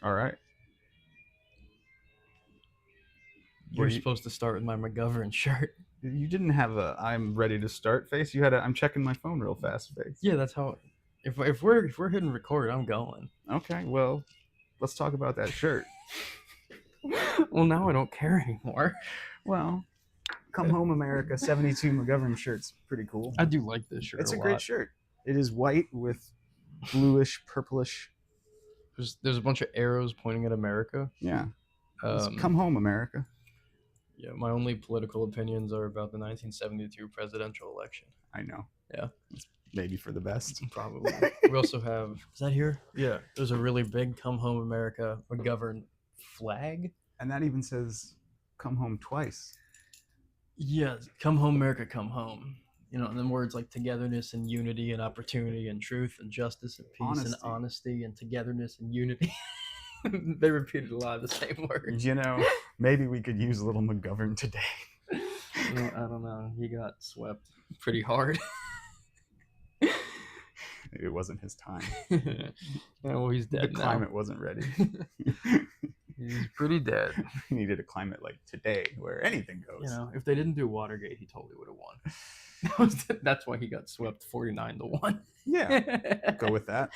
All right. You're supposed to start with my McGovern shirt. You didn't have a "I'm ready to start" face. You had a "I'm checking my phone real fast" face. Yeah, that's how. If we're hitting record, I'm going. Okay, well, let's talk about that shirt. Well, now I don't care anymore. Well, "Come Home America" 72 McGovern shirt's pretty cool. I do like this shirt It's a a great lot. shirt. It is white with bluish, purplish. There's a bunch of arrows pointing at America. Yeah. Come Home America. Yeah, my only political opinions are about the 1972 presidential election. I know. Yeah. It's maybe for the best. Probably. We also have. Is that here? Yeah. There's a really big "Come Home America" McGovern flag. And that even says "Come Home" twice. Yeah, "Come Home America, come home." And then words like togetherness and unity and opportunity and truth and justice and peace and honesty and togetherness and unity. They repeated a lot of the same words. Maybe we could use a little McGovern today. I don't know. He got swept pretty hard. It wasn't his time. Yeah, well, he's dead The now. climate wasn't ready. He's pretty dead. We needed a climate like today where anything goes. If they didn't do Watergate, he totally would have won. That's why he got swept 49-1. Yeah, go with that.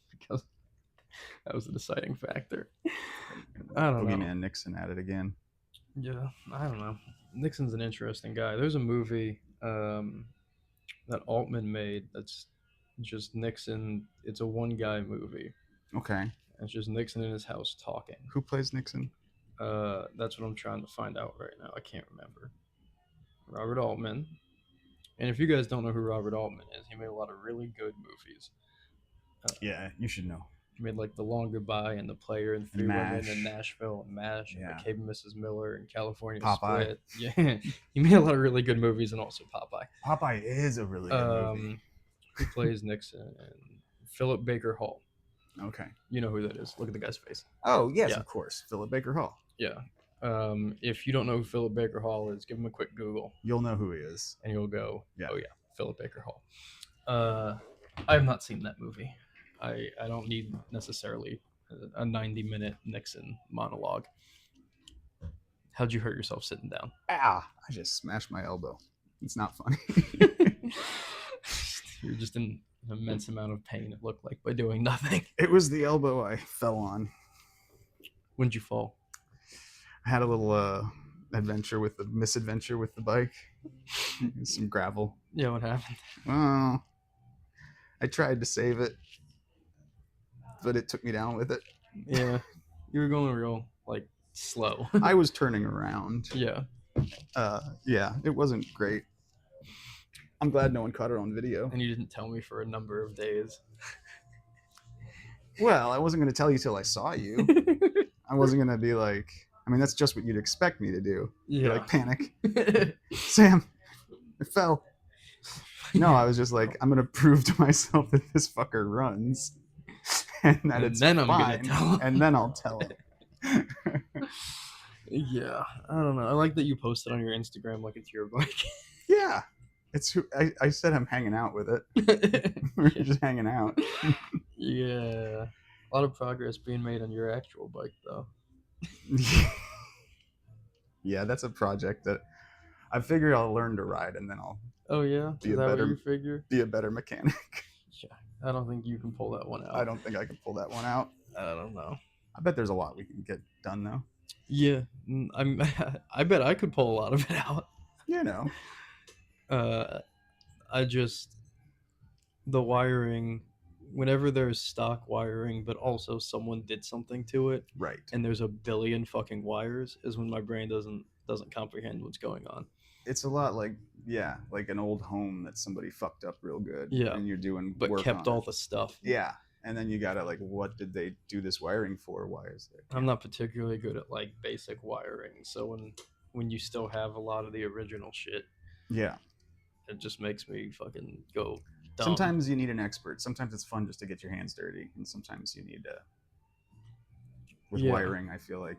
Because that was the deciding factor. I don't know. Boogeyman Nixon at it again. Yeah, I don't know. Nixon's an interesting guy. There's a movie that Altman made that's just Nixon. It's a one-guy movie. Okay. It's just Nixon in his house talking. Who plays Nixon? That's what I'm trying to find out right now. I can't remember. Robert Altman. And if you guys don't know who Robert Altman is, he made a lot of really good movies. Yeah, you should know. He made like The Long Goodbye and The Player and Three Women and Nashville and MASH and McCabe and Mrs. Miller and California Popeye. Split. Yeah, he made a lot of really good movies and also Popeye. Popeye is a really good movie. Who plays Nixon? And Philip Baker Hall. Okay. You know who that is. Look at the guy's face. Oh, yes, of course. Philip Baker Hall. Yeah. If you don't know who Philip Baker Hall is, give him a quick Google. You'll know who he is. And you'll go, yeah. Oh, yeah, Philip Baker Hall. I have not seen that movie. I don't need necessarily a 90-minute Nixon monologue. How'd you hurt yourself sitting down? I just smashed my elbow. It's not funny. You're just in an immense amount of pain, it looked like, by doing nothing. It was the elbow I fell on. When'd you fall? I had a little misadventure with the bike. Some gravel. Yeah, what happened? Well, I tried to save it, but it took me down with it. Yeah, you were going real, slow. I was turning around. Yeah. Yeah, it wasn't great. I'm glad no one caught it on video. And you didn't tell me for a number of days. Well, I wasn't going to tell you till I saw you. I wasn't going to be like, that's just what you'd expect me to do. Yeah. Panic. Sam, it fell. No, I was just like, I'm going to prove to myself that this fucker runs. And that it's fine. I'm gonna tell him. And then I'll tell him. Yeah, I don't know. I like that you posted on your Instagram like it's your bike. Yeah. I said I'm hanging out with it. We're just hanging out. Yeah. A lot of progress being made on your actual bike, though. Yeah, that's a project that I figure I'll learn to ride, and then I'll. Oh yeah, is that what you figure? Be a better mechanic. Yeah, I don't think you can pull that one out. I don't think I can pull that one out. I don't know. I bet there's a lot we can get done though. Yeah, I bet I could pull a lot of it out. The wiring, whenever there's stock wiring, but also someone did something to it, right? And there's a billion fucking wires, is when my brain doesn't comprehend what's going on. It's a lot like an old home that somebody fucked up real good. Yeah, and you're doing but work kept on all it. The stuff. Yeah, and then you gotta what did they do this wiring for? Why is there? I'm not particularly good at basic wiring, so when you still have a lot of the original shit, yeah, it just makes me fucking go dumb. Sometimes you need an expert. Sometimes it's fun just to get your hands dirty, and sometimes you need with wiring. I feel like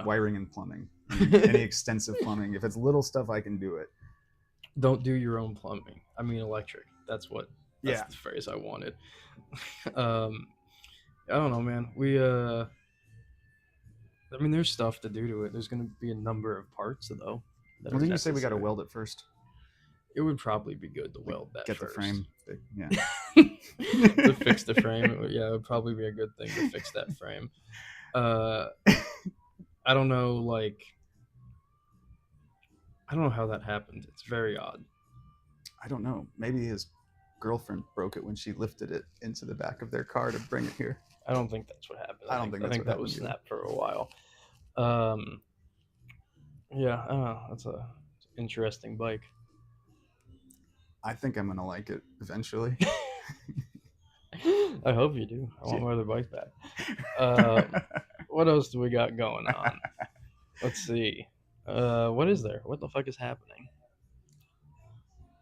wiring and plumbing, any extensive plumbing. If it's little stuff, I can do it. Don't do your own plumbing. I mean electric. That's the phrase I wanted. I don't know, man. I mean, there's stuff to do to it. There's going to be a number of parts, though, that Well, are didn't you say we got to necessary. weld it first? It would probably be good to weld that Get first. the frame. Yeah. To fix the frame, it would probably be a good thing to fix that frame. I don't know, like, I don't know how that happened. It's very odd. I don't know. Maybe his girlfriend broke it when she lifted it into the back of their car to bring it here. I don't think that's what happened. I think that was snapped for a while. Yeah, I don't know. That's a interesting bike. I think I'm gonna like it eventually. I hope you do. I want my other bike back. What else do we got going on? Let's see. What is there? What the fuck is happening?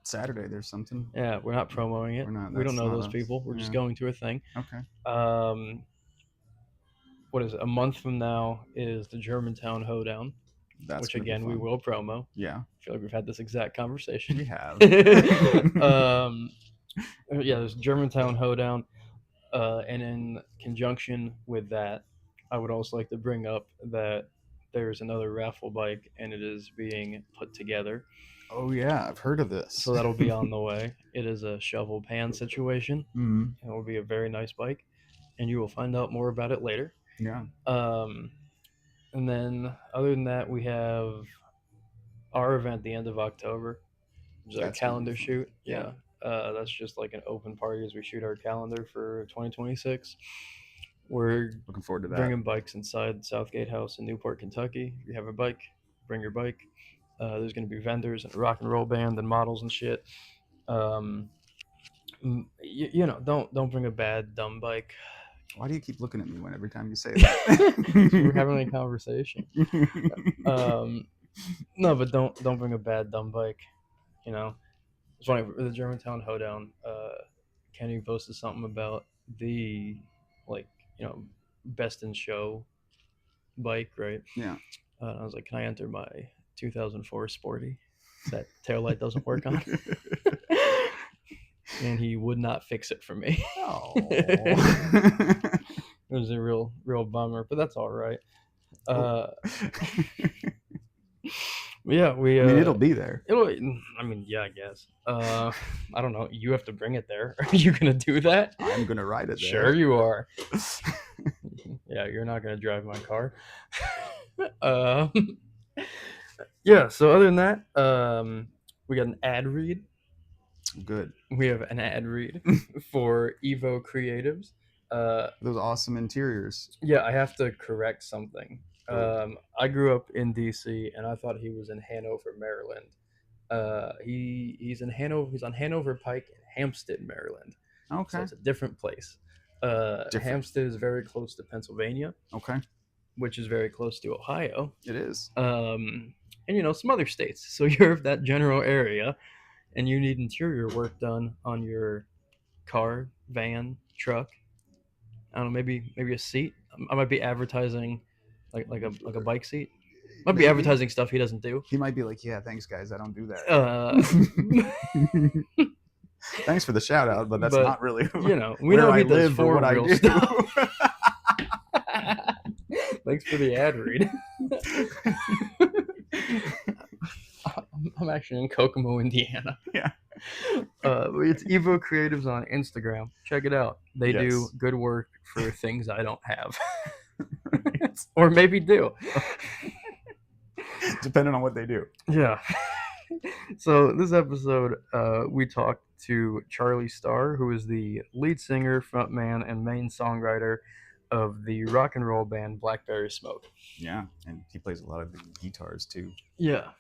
Saturday, there's something. Yeah, we're not promoting it. We don't know those people. We're just going to a thing. Okay. What is it? A month from now is the Germantown Hoedown, which again we will promo. Yeah. I feel like we've had this exact conversation. We have. Yeah, there's Germantown Hoedown, and in conjunction with that, I would also like to bring up that there's another raffle bike, and it is being put together. Oh yeah, I've heard of this. So that'll be on the way. It is a shovel pan situation. Mm-hmm. It will be a very nice bike, and you will find out more about it later. Yeah. And then other than that, we have our event at the end of October, which is our calendar shoot. Yeah. That's just like an open party as we shoot our calendar for 2026. We're looking forward to that. Bringing bikes inside Southgate House in Newport, Kentucky. If you have a bike, bring your bike. There's going to be vendors and a rock and roll band and models and shit. You know, don't bring a bad, dumb bike. Why do you keep looking at me every time you say that? We're having a conversation. No, but don't bring a bad, dumb bike. You know, it's funny. The Germantown Hoedown. Kenny posted something about the best in show bike, right? Yeah. I was like, can I enter my 2004 Sporty that taillight doesn't work on? And he would not fix it for me. Oh. It was a real bummer, but that's all right. Yeah, I mean, it'll be there. Yeah, I guess. I don't know. You have to bring it there. Are you gonna do that? I'm gonna ride it there. Sure, you are. Yeah, you're not gonna drive my car. Yeah. So other than that, we got an ad read. Good. We have an ad read for Evo Creatives. Those awesome interiors. Yeah, I have to correct something. I grew up in DC, and I thought he was in Hanover, Maryland. He's in Hanover. He's on Hanover Pike in Hampstead, Maryland. Okay. So it's a different place. Hampstead is very close to Pennsylvania. Okay. Which is very close to Ohio. It is. And some other states. So you're of that general area, and you need interior work done on your car, van, truck. I don't know, maybe a seat. I might be advertising like a bike seat. Might be advertising stuff he doesn't do. He might be like, yeah, thanks guys, I don't do that. Thanks for the shout out, but that's not really we know he does four-wheel stuff. Thanks for the ad read. I'm actually in Kokomo, Indiana. Yeah. It's Evo Creatives on Instagram. Check it out. They do good work for things I don't have. Right. Or maybe do. Depending on what they do. Yeah. So this episode, we talked to Charlie Starr, who is the lead singer, frontman, and main songwriter of the rock and roll band Blackberry Smoke. Yeah, and he plays a lot of the guitars too. Yeah.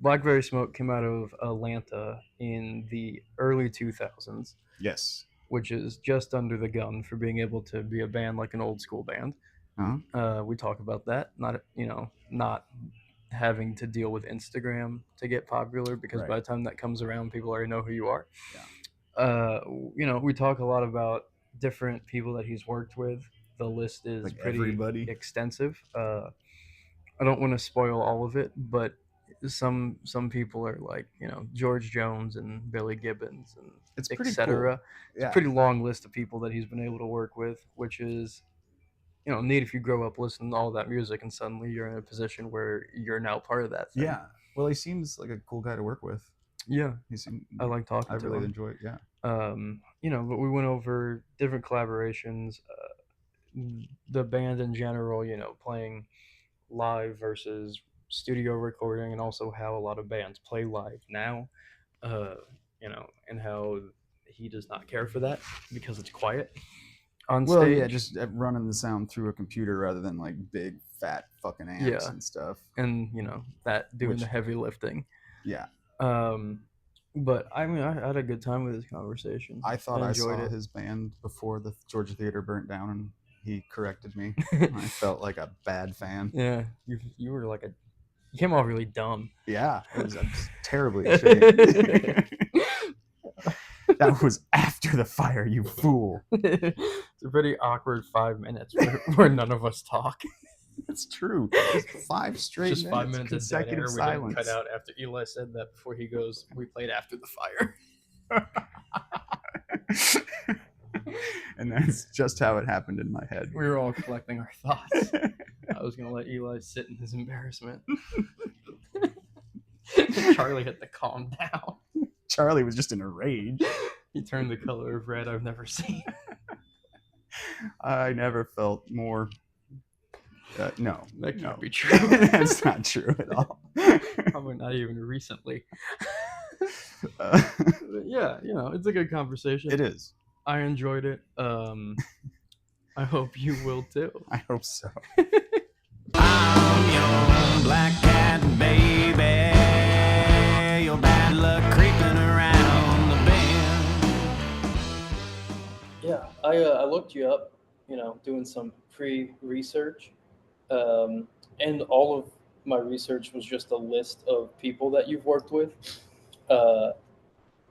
Blackberry Smoke came out of Atlanta in the early 2000s. Yes. Which is just under the gun for being able to be a band like an old school band. Uh-huh. We talk about that. Not having to deal with Instagram to get popular, because by the time that comes around, people already know who you are. Yeah. We talk a lot about different people that he's worked with. The list is like pretty extensive. I don't want to spoil all of it, but some people are like, George Jones and Billy Gibbons and etc. Cool. It's a pretty long list of people that he's been able to work with, which is neat if you grow up listening to all that music and suddenly you're in a position where you're now part of that thing. Yeah. Well, he seems like a cool guy to work with. Yeah, He seemed, I like talking I to really him. enjoy it. Yeah. But we went over different collaborations, the band in general, playing live versus studio recording, and also how a lot of bands play live now, uh, and how he does not care for that because it's quiet on Well, stage. yeah, just running the sound through a computer rather than like big fat fucking amps Yeah. and stuff. And that doing the heavy lifting. Yeah. But I mean, I had a good time with this conversation. I thought I enjoyed saw it. his band before the Georgia Theater burnt down, and he corrected me. I felt like a bad fan. Yeah, you were like you came off really dumb. Yeah, I'm just terribly ashamed. That was after the fire, you fool. It's a pretty awkward 5 minutes where none of us talk. It's true. Just 5 straight just minutes, 5 minutes consecutive of dead air. silence. We didn't cut out after Eli said that before he goes, we played After the Fire. And that's just how it happened in my head. We were all collecting our thoughts. I was going to let Eli sit in his embarrassment. Charlie had to calm down. Charlie was just in a rage. He turned the color of red I've never seen. I never felt more. No, that can't be true. That's not true at all. Probably not even recently. Yeah, it's a good conversation. It is. I enjoyed it. I hope you will too. I hope so. I'm your black cat baby. Your bad luck creeping around the bend. Yeah, I looked you up, doing some pre-research. And all of my research was just a list of people that you've worked with.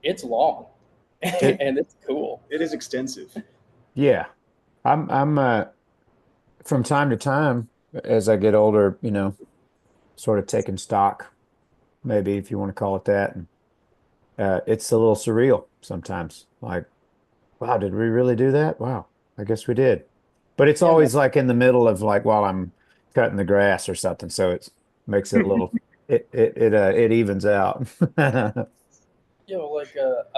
It's long and it's cool. It is extensive. Yeah. I'm from time to time as I get older, sort of taking stock, maybe if you want to call it that. And it's a little surreal sometimes. Like, wow, did we really do that? Wow, I guess we did. But it's always like in the middle of like while I'm cutting the grass or something, so it makes it a little it evens out. I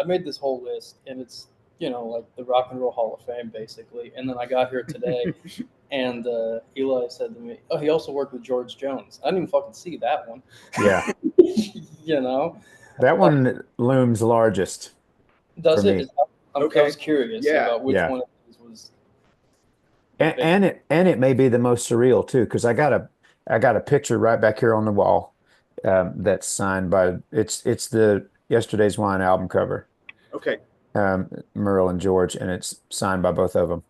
made this whole list, and it's like the Rock and Roll Hall of Fame basically. And then I got here today, and Eli said to me, "Oh, he also worked with George Jones." I didn't even fucking see that one. Yeah. That one looms largest. Does it? I Okay. was curious about which one of these was. And it may be the most surreal too, because I got a picture right back here on the wall that's signed by it's the Yesterday's Wine album cover. Okay. Merle and George, and it's signed by both of them.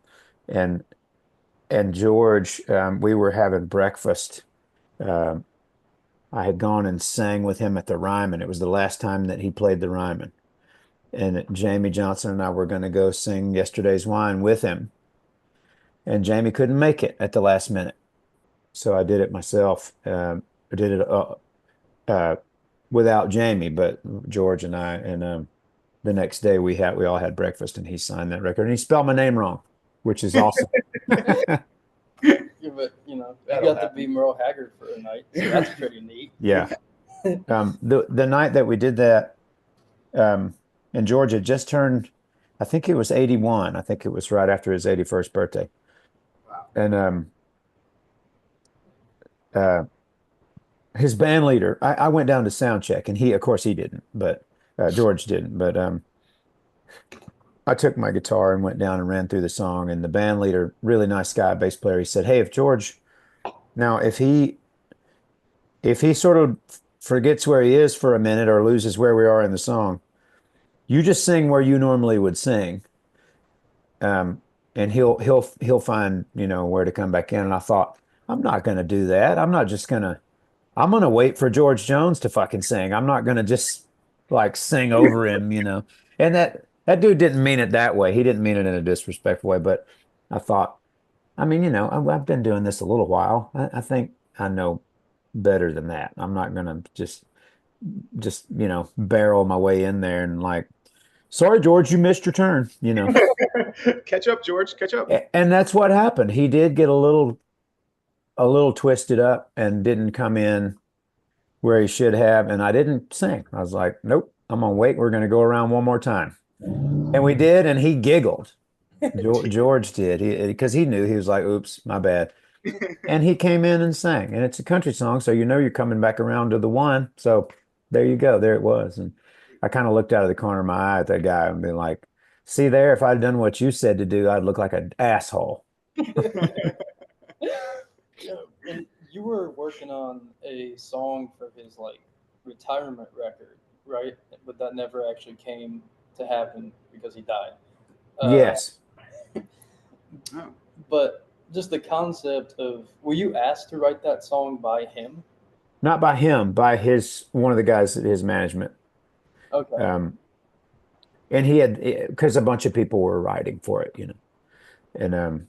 And George, we were having breakfast. I had gone and sang with him at the Ryman. It was the last time that he played the Ryman. And Jamie Johnson and I were going to go sing Yesterday's Wine with him. And Jamie couldn't make it at the last minute. So I did it myself. I did it without Jamie, but George and I, and the next day we all had breakfast, and he signed that record, and he spelled my name wrong, which is awesome. Yeah, but you got to be Merle Haggard for a night, so that's pretty neat. Yeah. The night that we did that, and George had just turned, I think it was 81. I think it was right after his 81st birthday. Wow. And his band leader, I went down to sound check, and of course he didn't, but George didn't, but I took my guitar and went down and ran through the song, and the band leader, really nice guy, bass player, he said, "Hey, if he sort of forgets where he is for a minute or loses where we are in the song, you just sing where you normally would sing, and he'll find where to come back in." And I thought, I'm not going to do that. I'm going to wait for George Jones to fucking sing. I'm not going to just like sing over him, And that dude didn't mean it that way. He didn't mean it in a disrespectful way, but I thought, I mean, I've been doing this a little while. I think I know better than that. I'm not going to just barrel my way in there and like sorry, George, you missed your turn, you know. Catch up, George. Catch up. And that's what happened. He did get a little twisted up and didn't come in where he should have. And I didn't sing. I was like, nope, I'm gonna wait. We're gonna go around one more time. And we did, and he giggled. George did. Because he knew he was like, oops, my bad. And he came in and sang. And it's a country song, so you know you're coming back around to the one. So there you go. There it was. And I kind of looked out of the corner of my eye at that guy and been like, see there, if I'd done what you said to do, I'd look like an asshole. Yeah, and you were working on a song for his like retirement record, right? But that never actually came to happen because he died. Yes. Oh. But just the concept of, were you asked to write that song by him? Not by him, by one of the guys at his management. Okay. And he had, because a bunch of people were writing for it, you know. And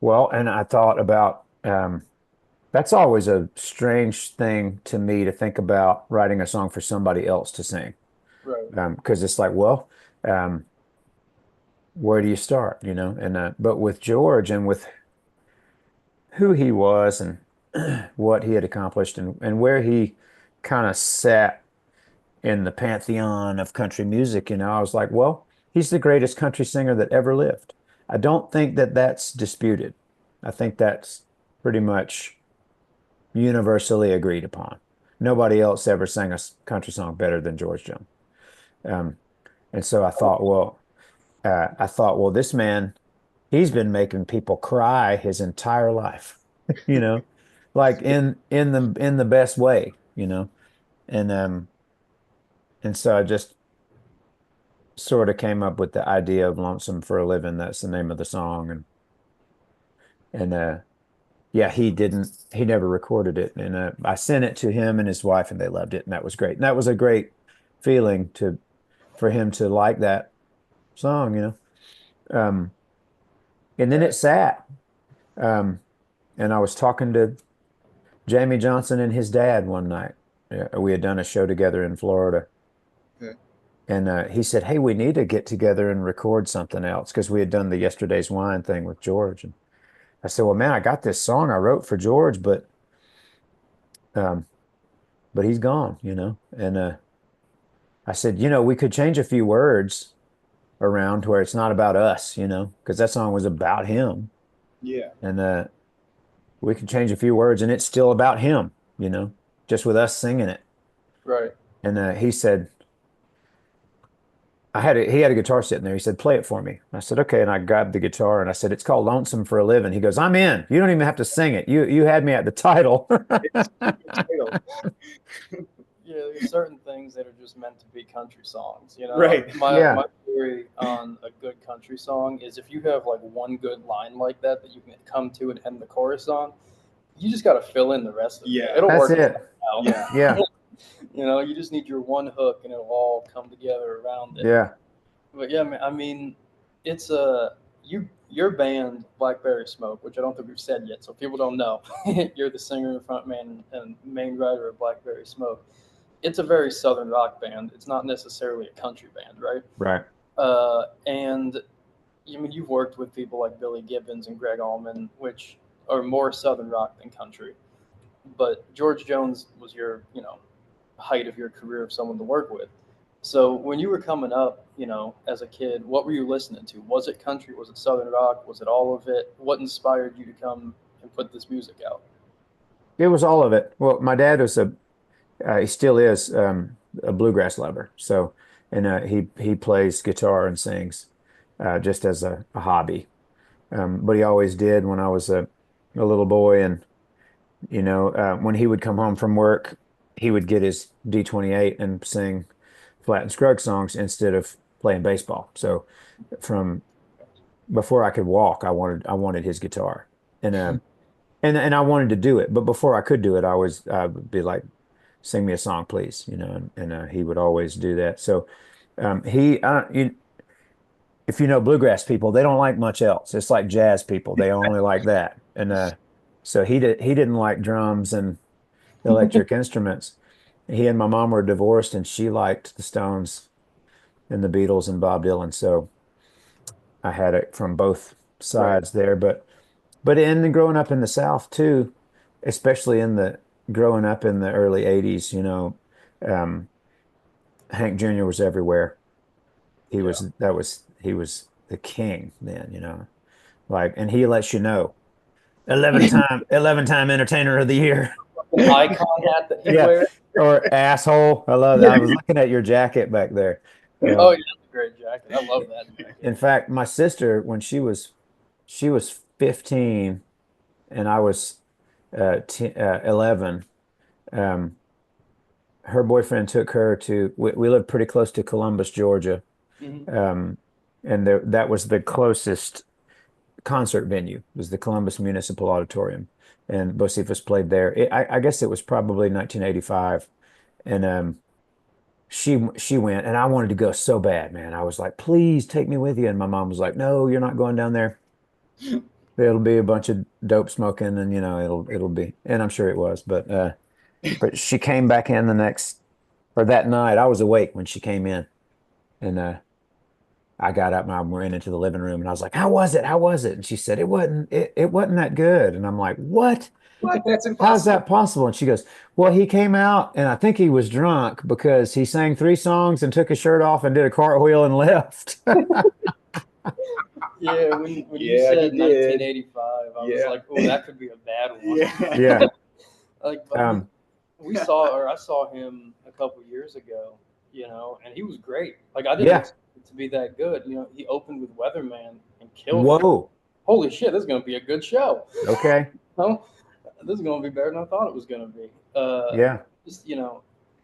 well, and I thought about that's always a strange thing to me to think about writing a song for somebody else to sing. Right. Because it's like, well, where do you start, you know? And but with George and with who he was and what he had accomplished and where he kind of sat in the pantheon of country music, you know, I was like, well, he's the greatest country singer that ever lived. I don't think that that's disputed. I think that's pretty much universally agreed upon. Nobody else ever sang a country song better than George Jones. Um, and so I thought, well, this man, he's been making people cry his entire life, you know, like in the best way, you know, and and so I just sort of came up with the idea of Lonesome for a Living. That's the name of the song, and yeah, he never recorded it, and I sent it to him and his wife, and they loved it, and that was great. And that was a great feeling for him to like that song, you know. And then it sat. Um, and I was talking to Jamie Johnson and his dad one night. We had done a show together in Florida. Okay. And he said, hey, we need to get together and record something else because we had done the Yesterday's Wine thing with George. And I said, well, man, I got this song I wrote for George, um, but he's gone, you know. And I said, you know, we could change a few words around to where it's not about us, you know, because that song was about him. Yeah. And we could change a few words and it's still about him, you know, just with us singing it. Right. And he said, he had a guitar sitting there. He said, play it for me. I said, okay. And I grabbed the guitar and I said, it's called Lonesome for a Living. He goes, I'm in. You don't even have to sing it. You had me at the title. Yeah, there's certain things that are just meant to be country songs, you know. Right. My theory on a good country song is if you have like one good line like that you can come to and end the chorus on, you just got to fill in the rest of it. Yeah. It'll That's work it. out. Yeah. Yeah. You know, you just need your one hook and it'll all come together around it. Yeah. But yeah, I mean, it's your band Blackberry Smoke, which I don't think we've said yet, so people don't know. You're the singer, frontman, and main writer of Blackberry Smoke. It's a very southern rock band. It's not necessarily a country band, right? Right. And I mean, you've worked with people like Billy Gibbons and Greg Allman, which are more southern rock than country. But George Jones was your, height of your career of someone to work with. So when you were coming up, as a kid, what were you listening to? Was it country? Was it southern rock? Was it all of it? What inspired you to come and put this music out? It was all of it. Well, my dad was he still is a bluegrass lover. So, and he plays guitar and sings just as a hobby. But he always did when I was a little boy. And, when he would come home from work, he would get his D28 and sing Flat and Scruggs songs instead of playing baseball. So from before I could walk, I wanted his guitar. And I wanted to do it. But before I could do it, I would be like, sing me a song, please, and he would always do that. So if you know bluegrass people, they don't like much else. It's like jazz people; they only like that. And so he didn't like drums and electric instruments. He and my mom were divorced, and she liked the Stones and the Beatles and Bob Dylan. So I had it from both Right. sides there. But in growing up in the South too, especially in the growing up in the early 80s, um, Hank Jr. was everywhere. Yeah. He was the king then, like, and he lets you know 11-time entertainer of the year. An icon hat that he Yeah. wears. Or asshole. I love that. I was looking at your jacket back there. Oh Uh, yeah, that's a great jacket. I love that jacket. in fact, my sister, when she was 15 and I was 11, um, her boyfriend took her to, we lived pretty close to Columbus, Georgia. Mhm. Um, and that was the closest concert venue, was the Columbus Municipal Auditorium. And Bocephus played there. I guess it was probably 1985. And she went, and I wanted to go so bad, man. I was like, please take me with you. And my mom was like, no, you're not going down there. It'll be a bunch of dope smoking, and it'll be, and I'm sure it was, but she came back in the next, or that night. I was awake when she came in, and I got up and I went into the living room, and I was like, how was it? How was it? And she said, it wasn't that good. And I'm like, what? What? That's How's impossible. that possible? And she goes, well, he came out and I think he was drunk because he sang 3 songs and took his shirt off and did a cartwheel and left. Yeah, when you Yeah, he said did. 1985, I was Yeah. like, oh, that could be a bad one. Yeah. Yeah. Like, but Um, I saw him a couple years ago, and he was great. Like, I didn't yeah. expect it to be that good. He opened with Weatherman and killed it. Whoa. Holy shit, this is gonna be a good show. Okay. No, this is gonna be better than I thought it was gonna be. Yeah. Just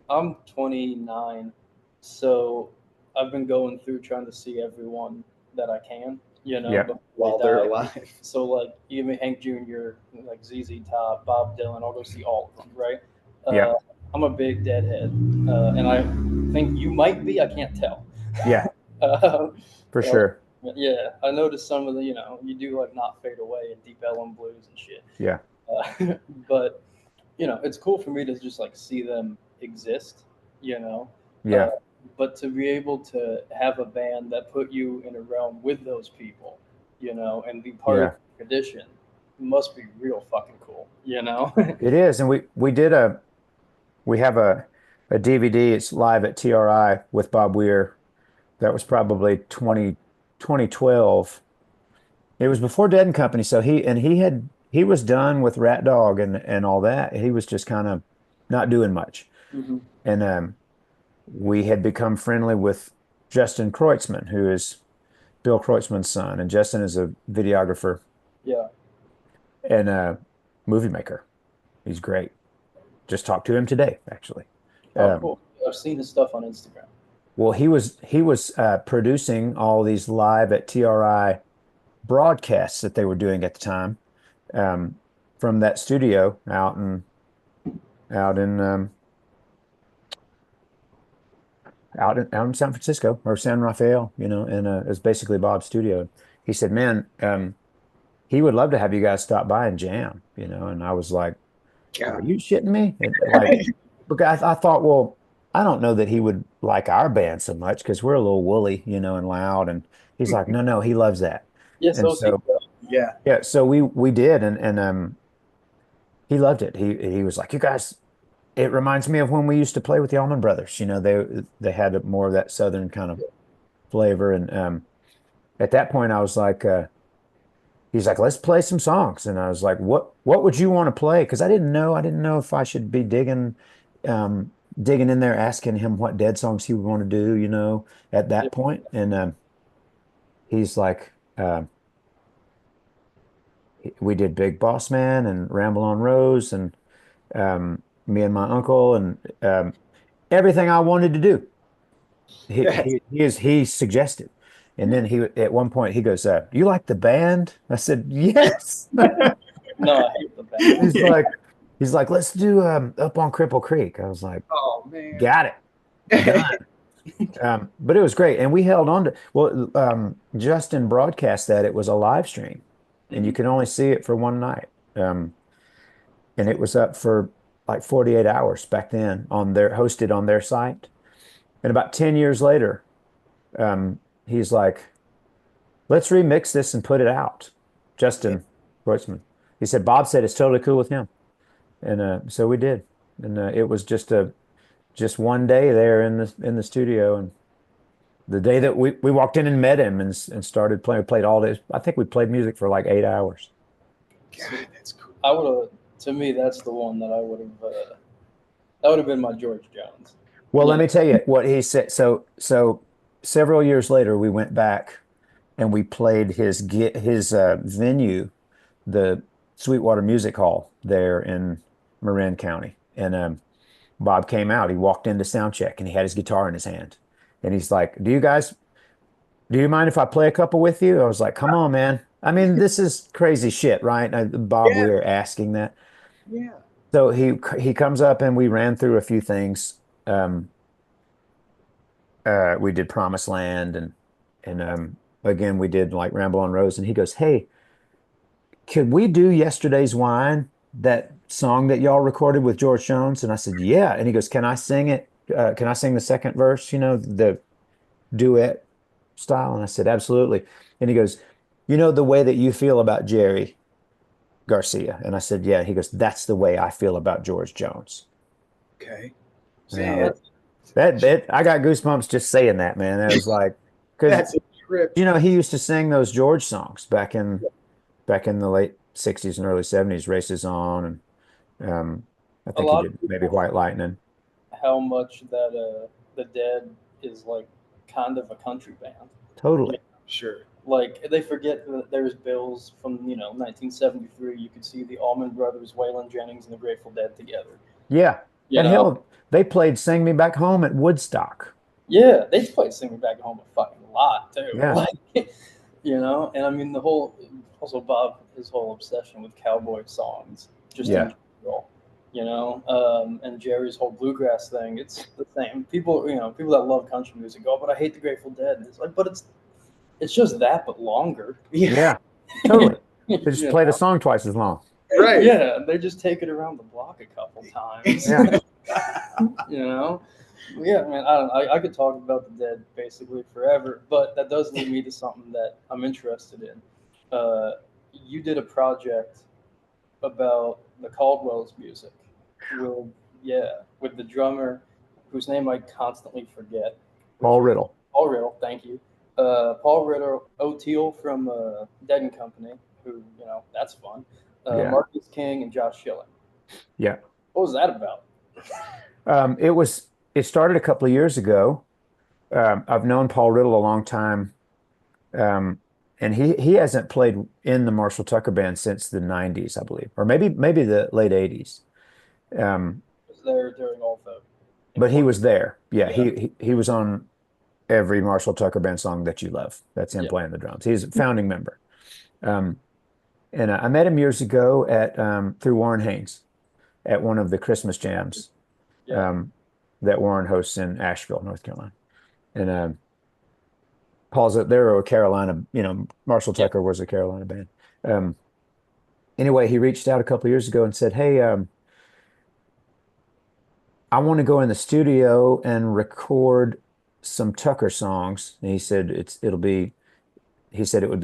I'm 29, so I've been going through trying to see everyone that I can, Yeah. before While they they're die. alive. So like even Hank Jr., like ZZ Top, Bob Dylan, I'll go see all of them, right? Yeah. Uh, I'm a big Deadhead, and I think you might be. I can't tell. Yeah. uh, For uh, sure. yeah, I noticed some of the, you do like Not Fade Away and Deep Ellum Blues and shit. Yeah. But it's cool for me to just like see them exist, you know. Uh, Yeah. but to be able to have a band that put you in a realm with those people, and be part of Yeah. the tradition must be real fucking cool, It is. And we have a DVD. It's live at TRI with Bob Weir. That was probably 2012. It was before Dead and Company, so he was done with Rat Dog and all that. He was just kind of not doing much. hmm And we had become friendly with Justin Kreutzmann, who is Bill Kreutzmann's son, and Justin is a videographer Yeah. and a movie maker. He's great. Just talked to him today, actually. Oh, Um, cool. I've seen his stuff on Instagram. well, he was producing all these live at TRI broadcasts that they were doing at the time, um, from that studio out in out in San Francisco or San Rafael, and it was basically Bob's studio. He said, "Man, he would love to have you guys stop by and jam," and I was like, "Are God. you shitting me?" And, like, because I thought, well, I don't know that he would like our band so much because we're a little woolly, and loud. And he's like, "No, no, he loves that." Yes, And OC. so, Yeah. yeah, so we did, and he loved it. He was like, "You guys, it reminds me of when we used to play with the Allman Brothers. They had more of that Southern kind of flavor." And at that point, I was like, he's like, "Let's play some songs." And I was like, "What would you want to play?" Because I didn't know if I should be digging in there, asking him what Dead songs he would want to do, at Yeah. that point. And he's like, we did Big Boss Man and Ramble on Rose and me and my uncle and everything I wanted to do. Yes. He suggested. And then at one point he goes, "You like the band?" I said, "Yes." No, I hate the band. He's like, "Let's do Up on Cripple Creek." I was like, Oh man. "Got it, done." But it was great, and we held on to. Well, Justin broadcast that it was a live stream, and you Mhm. can only see it for one night. And it was up for like 48 hours back then hosted on their site. And about 10 years later, he's like, let's remix this and put it out. Justin Kreutzmann. He said Bob said it's totally cool with him, and so we did. And it was just one day there in the studio, and the day that we walked in and met him and started playing, we played all this. I think we played music for like 8 hours. God, that's cool. I would have. To me, that's the one that I would have. That would have been my George Jones. Well, let me tell you what he said. So several years later, we went back and we played his venue, the Sweetwater Music Hall there in Marin County. And Bob came out. He walked into sound check and he had his guitar in his hand. And he's like, do you mind if I play a couple with you? I was like, come on, man. I mean, this is crazy shit, right? Bob, we were asking that. Yeah. So he comes up and we ran through a few things. Um, we did Promised Land and again we did like Ramble on Rose and he goes, "Hey, could we do Yesterday's Wine, that song that y'all recorded with George Jones?" And I said, "Yeah." And he goes, "Can I sing it? Can I sing the second verse, the duet style?" And I said, "Absolutely." And he goes, "You know the way that you feel about Jerry Garcia?" And I said, "Yeah." He goes, "That's the way I feel about George Jones." Okay. Man, that I got goosebumps just saying that, man. That was like, That's because a trip. he used to sing those George songs back in the late 60s and early 70s, Races On, and I A think he lot of did maybe people White Lightning. how much that the Dead is like kind of a country band. Yeah, Totally. Sure. like they forget that there's bills from 1973. You could see the Allman Brothers, Waylon Jennings, and the Grateful Dead together. Yeah. You And know, hell, they played Sing Me Back Home at Woodstock. yeah, they played "Sing Me Back Home" a fucking lot too. Yeah. Like, and I mean also Bob, his whole obsession with cowboy songs, just Yeah. in general. And Jerry's whole bluegrass thing, it's the same. People that love country music go, but I hate the Grateful Dead. And it's like, but it's just that, but longer. Yeah. Totally. They just You played a know? song twice as long. Right. Yeah, they just take it around the block a couple times. Yeah. you know, yeah, man. I don't. I could talk about the Dead basically forever, but that does lead me to something that I'm interested in. You did a project about the Caldwell's music with with the drummer whose name I constantly forget, which Paul is Riddle. Paul Riddle. Thank you. Paul Riddle, O'Teal from Dead and Company, who that's fun. Yeah. Marcus King and Josh Schilling. Yeah. What was that about? It started a couple of years ago. I've known Paul Riddle a long time. Um, and he hasn't played in the Marshall Tucker Band since the 90s, I believe, or maybe the late 80s. Was there during all the But he important? was there. Yeah, Yeah, he was on every Marshall Tucker Band song that you love. That's him yeah, playing the drums. He's a founding member. Um, and I met him years ago at through Warren Haynes at one of the Christmas jams yeah, um, that Warren hosts in Asheville, North Carolina. And Paul's they're a Carolina, Marshall yeah. Tucker was a Carolina band. Um, anyway, he reached out a couple of years ago and said, "Hey, I want to go in the studio and record some Tucker songs." And he said it would be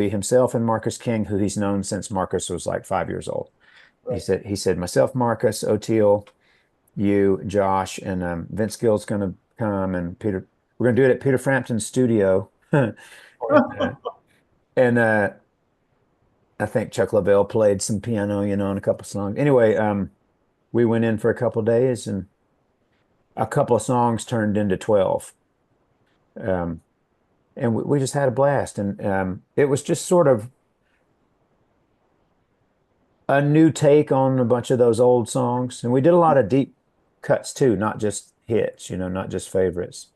himself and Marcus King, who he's known since Marcus was like 5 years old. Right. He said myself, Marcus, O'Teal, you, Josh, and Vince Gill's going to come, and Peter. We're going to do it at Peter Frampton's studio. And I think Chuck Leavell played some piano, on a couple songs. Anyway, we went in for a couple days, and a couple of songs turned into 12. Um, and we just had a blast. And it was just sort of a new take on a bunch of those old songs. And we did a lot of deep cuts too, not just hits, not just favorites,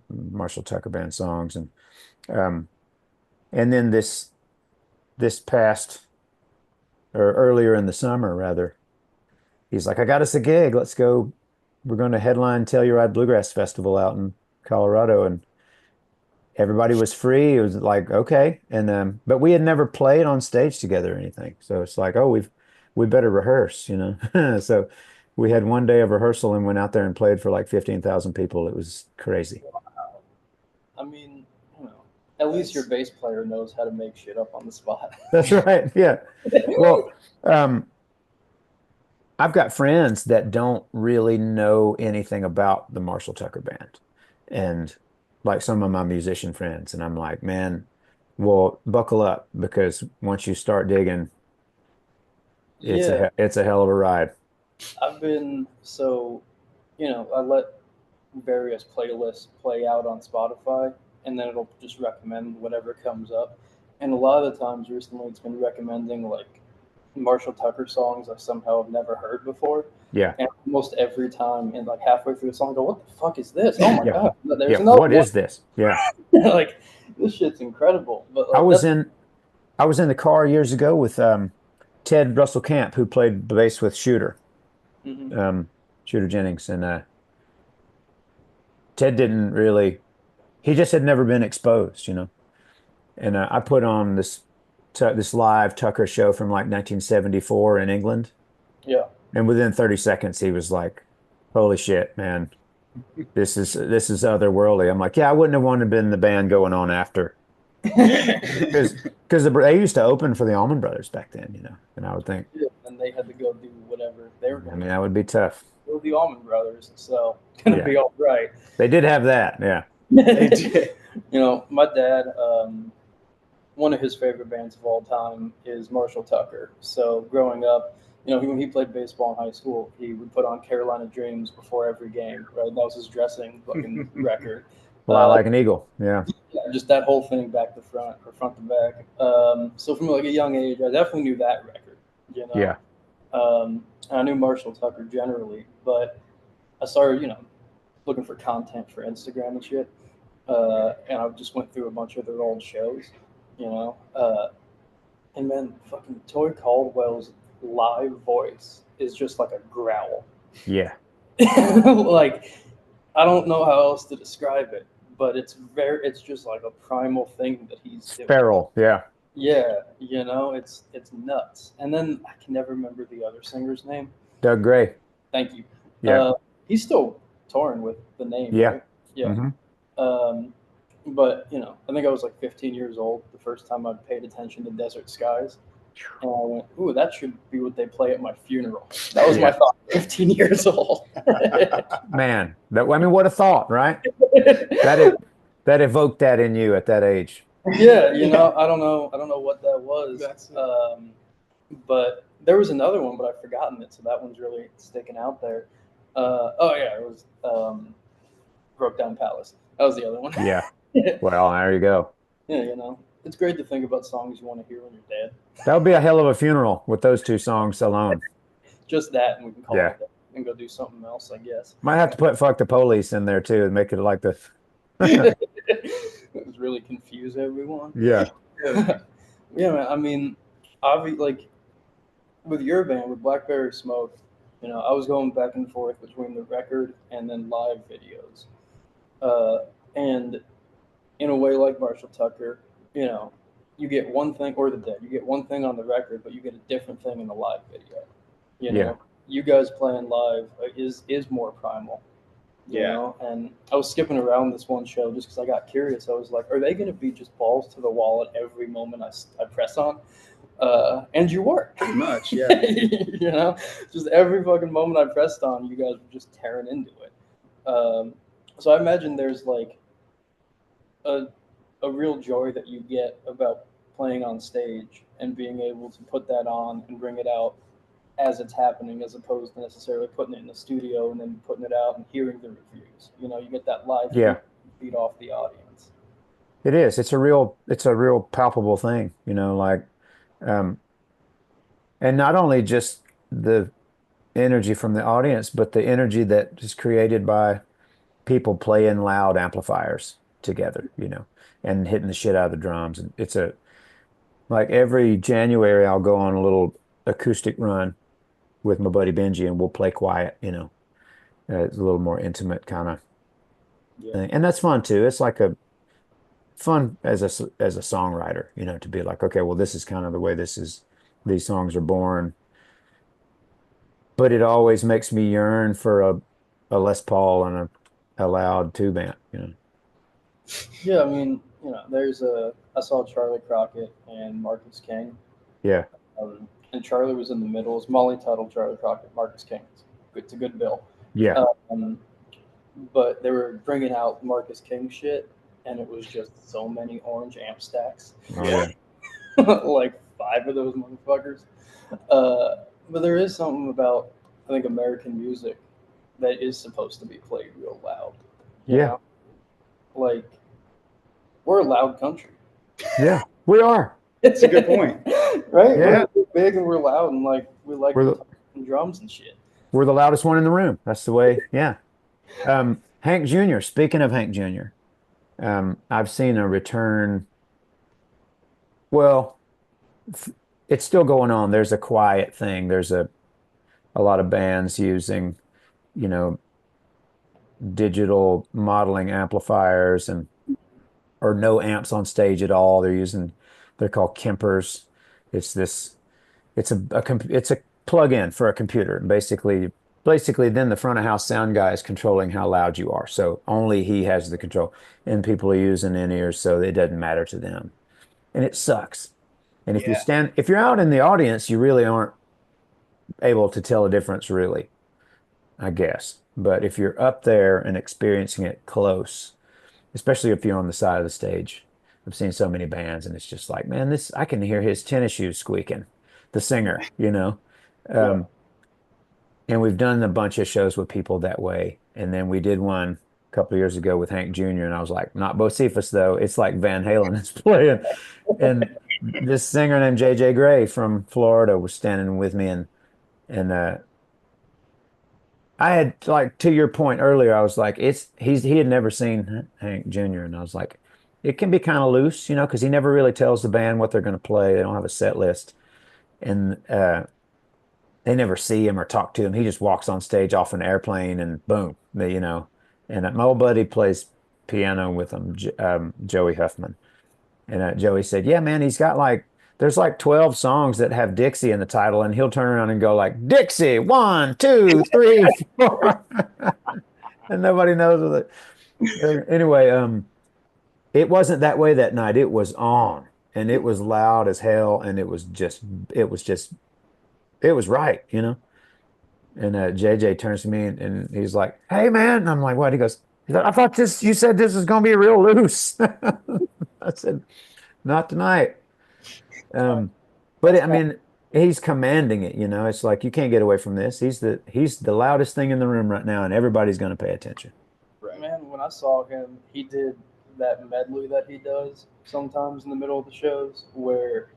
Marshall Tucker Band songs. Um, and then this past or earlier in the summer, rather, he's like, "I got us a gig. Let's go. We're going to headline Telluride Bluegrass Festival out in Colorado." And everybody was free. It was like, okay. And but we had never played on stage together or anything. So it's like, oh, we better rehearse. So we had one day of rehearsal and went out there and played for like 15,000 people. It was crazy. I mean, you know, at least your bass player knows how to make shit up on the spot. That's right. Yeah. Well, I've got friends that don't really know anything about the Marshall Tucker Band, and like some of my musician friends, and I'm like, man, well, buckle up because once you start digging, Yeah, it's a hell of a ride. I've been so, I let various playlists play out on Spotify, and then it'll just recommend whatever comes up. And a lot of the times recently, it's been recommending like Marshall Tucker songs I somehow have never heard before. Yeah. And almost every time, and like halfway through the song, I go, "What the fuck is this? Oh my Yeah. god!" There's Yeah. another What one. is this? Yeah. Like this shit's incredible. But I like was that's in I was in the car years ago with Ted Russell Camp, who played bass with mhm. um, Shooter Jennings, and Ted didn't really. He just had never been exposed, you know. And I put on this live Tucker show from like 1974 in England, Yeah. and within 30 seconds he was like, "Holy shit, man, this is otherworldly." I'm like, "Yeah, I wouldn't have wanted to been in the band going on after because they used to open for the Allman Brothers back then, you know." And I would think, Yeah, and they had to go do whatever they were I going mean, to that would be tough. do. The Allman Brothers, so it's gonna Yeah, be all right. they did have that. Yeah, They did. My dad, one of his favorite bands of all time is Marshall Tucker. So growing up, when he played baseball in high school, he would put on Carolina Dreams before every game. Right, that was his dressing fucking record. fly like an eagle. Yeah, Yeah, just that whole thing back to front or front to back. So from like a young age, I definitely knew that record. You know, yeah, I knew Marshall Tucker generally, but I started, looking for content for Instagram and shit. And I just went through a bunch of their old shows, you know. And then fucking Toy Caldwell's live voice is just like a growl. yeah. Like I don't know how else to describe it, but it's just like a primal thing that he's It's doing. feral. Yeah, Yeah, it's nuts. And then I can never remember the other singer's name. Doug Gray. Thank you. Yeah, He's still touring with the name, yeah. right? Yeah. Hmm. But I think I was like 15 years old the first time I paid attention to Desert Skies, and I went, "Ooh, that should be what they play at my funeral." That was my Yeah. thought. 15 years old. Man, I mean, what a thought, right? That evoked that in you at that age. Yeah, I don't know what that was. That's But there was another one, but I've forgotten it, so that one's really sticking out there. Oh yeah, it was Broke Down Palace. That was the other one. Yeah. Well, there you go. Yeah, it's great to think about songs you want to hear when you're dead. That would be a hell of a funeral with those two songs alone. Just that, and we can call Yeah. it a day and go do something else, I guess. Might have to put "Fuck the Police" in there too and make it like the. It was really confuse everyone. Yeah. Yeah, man. I mean, like with your band, with Blackberry Smoke, I was going back and forth between the record and then live videos. And in a way, like Marshall Tucker, you get one thing, or the Dead, you get one thing on the record, but you get a different thing in the live video. Yeah. You guys playing live is more primal. And I was skipping around this one show just because I got curious. I was like, are they going to be just balls to the wall at every moment I press on? And you were. pretty much, yeah. Just every fucking moment I pressed on, you guys were just tearing into it. So I imagine there's like a real joy that you get about playing on stage and being able to put that on and bring it out as it's happening, as opposed to necessarily putting it in the studio and then putting it out and hearing the reviews. You get that live feed off the audience. It is. It's a real palpable thing, like, and not only just the energy from the audience, but the energy that is created by people playing loud amplifiers together, and hitting the shit out of the drums. And it's like every January I'll go on a little acoustic run with my buddy Benji and we'll play quiet, it's a little more intimate kind of thing. And that's fun too. It's like a fun as a songwriter, to be like, okay, well, this is kind of the way these songs are born. But it always makes me yearn for a Les Paul and a loud tube amp, Yeah, I mean, there's a. I saw Charlie Crockett and Marcus King, Yeah. and Charlie was in the middle. It's Molly Tuttle, Charlie Crockett, Marcus King. It's a good bill. Yeah. Um, but they were bringing out Marcus King shit, and it was just so many orange amp stacks, Oh yeah. like five of those motherfuckers. But there is something about I think American music that is supposed to be played real loud. You Yeah. know, like we're a loud country. Yeah. We are. It's a good point. Right? Yeah. We're big and we're loud and like we like We're the guitar and drums and shit. we're the loudest one in the room. That's the way. Yeah. Hank Jr. Speaking of Hank Jr., I've seen a return. Well, it's still going on. There's a quiet thing. There's a lot of bands using, you know, digital modeling amplifiers and or no amps on stage at all. They're called Kempers. It's this it's a plug-in for a computer. And basically then the front of house sound guy is controlling how loud you are. So only he has the control. And people are using in-ears, so it doesn't matter to them. And it sucks. And Yeah. if you're out in the audience, you really aren't able to tell a difference really, I guess. But if you're up there and experiencing it close, especially if you're on the side of the stage, I've seen so many bands and it's just like, man, this I can hear his tennis shoes squeaking, the singer, you know. Yeah. Um, and we've done a bunch of shows with people that way. And then we did one a couple of years ago with Hank Jr. And I was like, not Bocephus though. It's like Van Halen is playing. And this singer named JJ Gray from Florida was standing with me and I had like to your point earlier, I was like, he had never seen Hank Jr. and I was like, it can be kind of loose, you know, because he never really tells the band what they're going to play. They don't have a set list, and they never see him or talk to him. He just walks on stage off an airplane and boom, you know. And my old buddy plays piano with him, Joey Huffman, and Joey said, yeah, man, there's like 12 songs that have Dixie in the title, and he'll turn around and go like, Dixie, one, two, three, four. And nobody knows it. Anyway, it wasn't that way that night. It was on, and it was loud as hell, and it was just, it was right, you know? And JJ turns to me and he's like, hey, man. And I'm like, what? He's like, I thought you said this was going to be real loose. I said, not tonight. Um, but I mean, he's commanding it, you know. It's like you can't get away from this. He's the loudest thing in the room right now, and everybody's going to pay attention. Right. Man, when I saw him, he did that medley that he does sometimes in the middle of the shows where,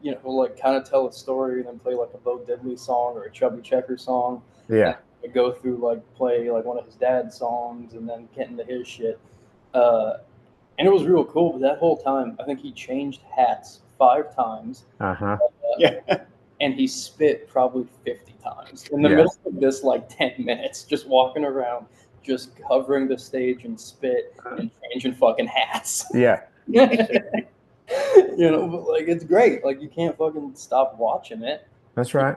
he'll like kind of tell a story and then play like a Bo Diddley song or a Chubby Checker song. Yeah. And go through like play like one of his dad's songs and then get into his shit. Uh, and it was real cool, but that whole time, I think he changed hats 5 times. Uh-huh. Yeah. And he spit probably 50 times in the Yeah. middle of this like 10 minutes, just walking around, just covering the stage and spit and changing fucking hats. Yeah. But like it's great. Like you can't fucking stop watching it. That's right.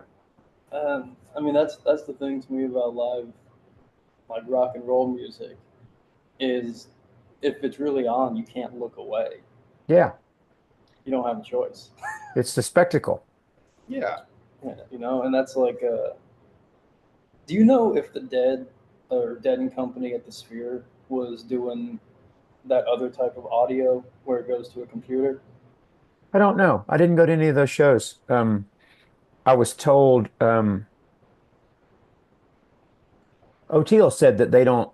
I mean, that's the thing to me about live, like rock and roll music, is if it's really on, you can't look away. Yeah. You don't have a choice. It's the spectacle. Yeah. And that's like, do you know if the Dead or Dead and Company at the Sphere was doing that other type of audio where it goes to a computer? I don't know. I didn't go to any of those shows. I was told O'Teal said that they don't.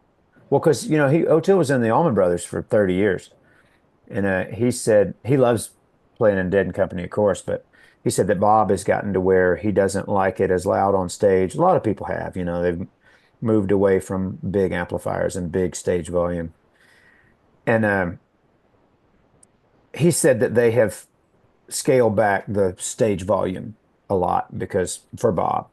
Well, because O'Teal was in the Allman Brothers for 30 years, and he said he loves playing in Dead and Company, of course, but he said that Bob has gotten to where he doesn't like it as loud on stage. A lot of people have, they've moved away from big amplifiers and big stage volume, and he said that they have scaled back the stage volume a lot because for Bob,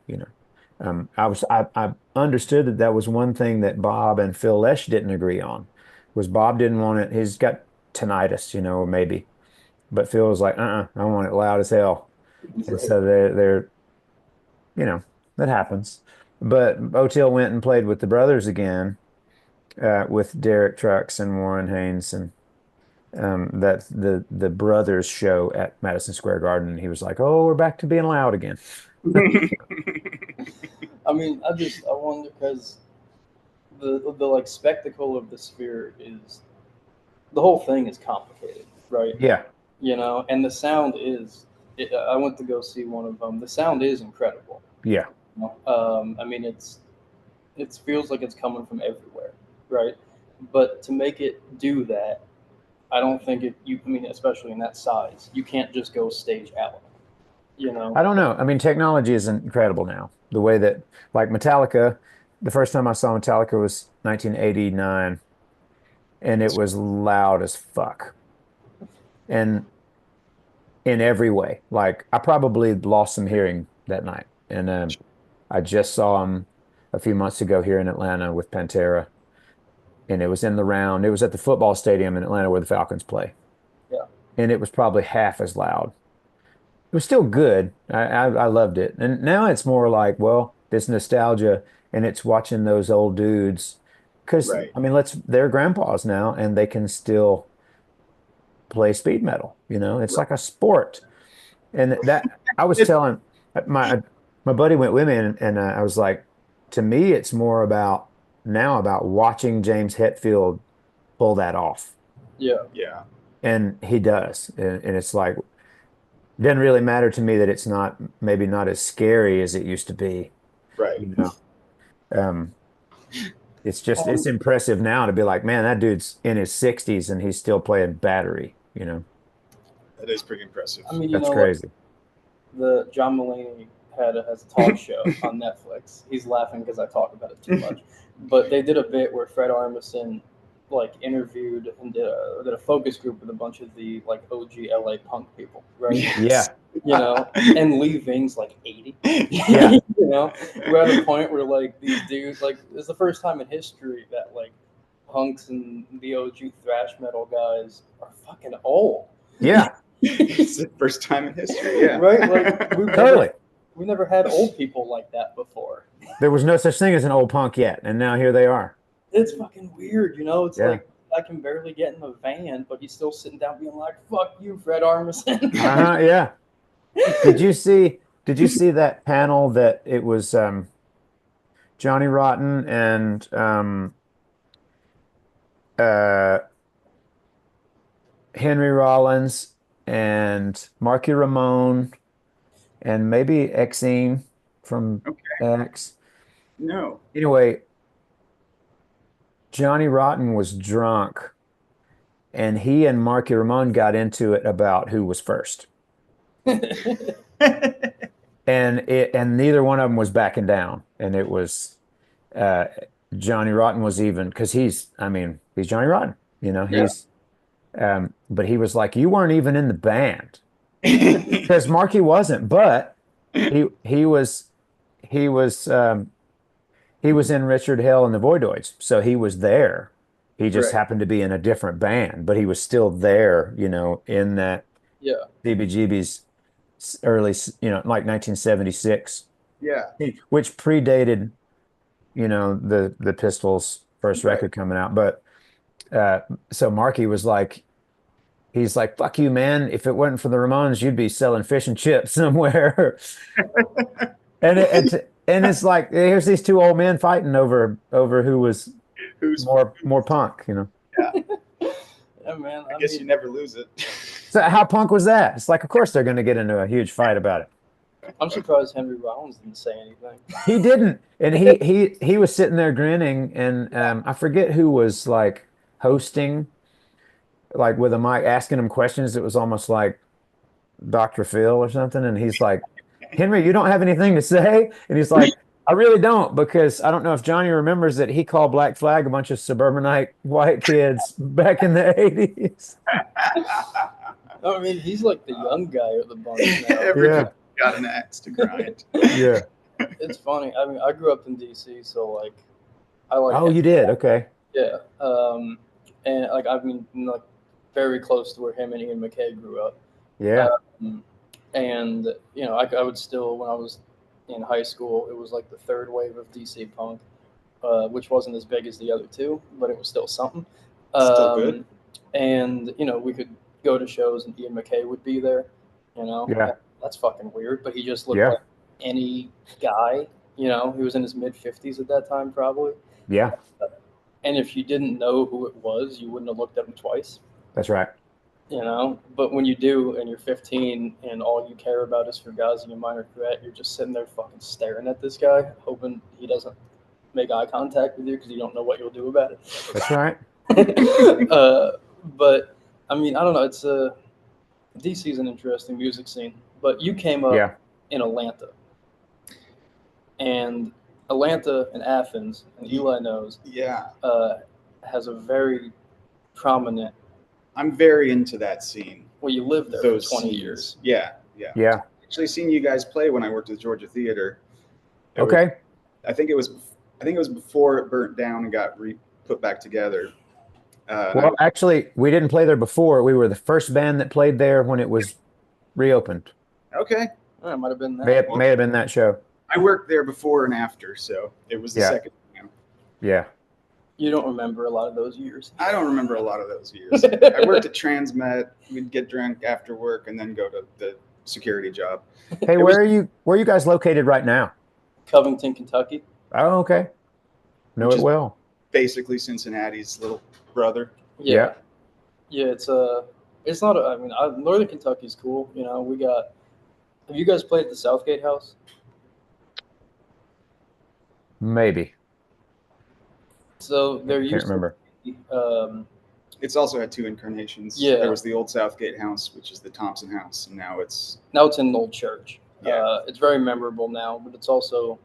I understood that that was one thing that Bob and Phil Lesh didn't agree on, was Bob didn't want it. He's got tinnitus, or maybe, but Phil was like, I want it loud as hell. And so that happens. But O'Teal went and played with the brothers again, with Derek Trucks and Warren Haynes, and that the Brothers show at Madison Square Garden. And he was like, "Oh, we're back to being loud again." I mean, I wonder because the like spectacle of the Sphere is the whole thing is complicated, right? Yeah, And the sound is. I went to go see one of them. The sound is incredible. yeah. I mean, it feels like it's coming from everywhere, right? But to make it do that, I don't think it. I mean, especially in that size, you can't just go stage out. I don't know. I mean, technology is incredible now. The way that, like Metallica, the first time I saw Metallica was 1989, and it was loud as fuck. And in every way. Like I probably lost some hearing that night. And I just saw him a few months ago here in Atlanta with Pantera. And it was in the round. It was at the football stadium in Atlanta where the Falcons play. Yeah. And it was probably half as loud. It was still good. I loved it. And now it's more like, well, this nostalgia and it's watching those old dudes. Because Right. I mean, they're grandpas now and they can still play speed metal. It's like a sport. And that I was telling my buddy went with me, and I was like, to me, it's more about now about watching James Hetfield pull that off, Yeah. Yeah. and he does, and it's like it doesn't really matter to me that it's not maybe not as scary as it used to be, Right. you know. Um, it's impressive now to be like, man, that dude's in his 60s and he's still playing battery. That is pretty impressive. I mean, That's crazy. The John Mulaney has a talk show on Netflix. He's laughing because I talk about it too much. But they did a bit where Fred Armisen like interviewed and did a focus group with a bunch of the like OG LA punk people, right? Yeah. And Lee Ving's like 80. Yeah. We're at a point where like these dudes like it's the first time in history that like punks and the OG thrash metal guys are fucking old. Yeah. It's the first time in history. Yeah. Right? Like we never had old people like that before. There was no such thing as an old punk yet, and now here they are. It's fucking weird, It's like I can barely get in the van, but he's still sitting down being like, "Fuck you, Fred Armisen." Yeah. Did you see that panel that it was Johnny Rotten and uh, Henry Rollins and Marky Ramone and maybe Exene from X. No. Anyway, Johnny Rotten was drunk and he and Marky Ramone got into it about who was first. And neither one of them was backing down. And it was Johnny Rotten was even because he's Johnny Rotten, he's but he was like, you weren't even in the band because Marky wasn't, but he was in Richard Hell and the Voidoids, so he was there. He just happened to be in a different band, but he was still there, in that CBGB's early, like 1976. Yeah. Which predated, the Pistols' first record coming out. But so Marky was like, he's like, fuck you, man. If it wasn't for the Ramones, you'd be selling fish and chips somewhere. and it's like, here's these two old men fighting over who's more punk, Yeah. Yeah, man. I guess you never lose it. So how punk was that? It's like, of course they're going to get into a huge fight about it. I'm surprised Henry Rollins didn't say anything. He didn't, and he was sitting there grinning, and I forget who was like hosting, like with a mic, asking him questions. It was almost like Dr. Phil or something, and he's like, "Henry, you don't have anything to say?" And he's like, "I really don't, because I don't know if Johnny remembers that he called Black Flag a bunch of suburbanite white kids back in the 80s." I mean, he's like the young guy of the bunch now. Everyone got an axe to grind. Yeah. It's funny. I mean, I grew up in DC, so like, I like. Oh, you did? Okay. Yeah. And like, I mean, like, very close to where him and Ian MacKaye grew up. Yeah. And I would still, when I was in high school, it was like the third wave of DC punk, which wasn't as big as the other two, but it was still something. Still good. And we could go to shows and Ian McKay would be there. Yeah. That's fucking weird. But he just looked Yeah. like any guy. He was in his mid-50s at that time, probably. Yeah. And if you didn't know who it was, you wouldn't have looked at him twice. That's right. But when you do and you're 15 and all you care about is Fugazi and Minor Threat, you're just sitting there fucking staring at this guy, hoping he doesn't make eye contact with you because you don't know what you'll do about it. That's right. But I mean, I don't know. It's DC's an interesting music scene, but you came up in Atlanta, and Atlanta and Athens, and Eli knows, has a very prominent. I'm very into that scene. Well, you lived there for 20 years. Yeah. Actually, seen you guys play when I worked at the Georgia Theater. I think it was before it burnt down and got put back together. Well, actually, we didn't play there before. We were the first band that played there when it was reopened. Okay. It might have been that. May have been that show. I worked there before and after, so it was the second time. Yeah. You don't remember a lot of those years. I don't remember a lot of those years. I worked at Transmet. We'd get drunk after work and then go to the security job. Hey, where are you guys located right now? Covington, Kentucky. Oh, okay. Know it well. Basically Cincinnati's little brother. Yeah. It's not. Northern Kentucky's cool. Have you guys played at the Southgate House? Maybe. So there used to be. It's also had two incarnations. Yeah. There was the old Southgate House, which is the Thompson House, and now it's in an old church. Yeah. It's very memorable now, but it's also.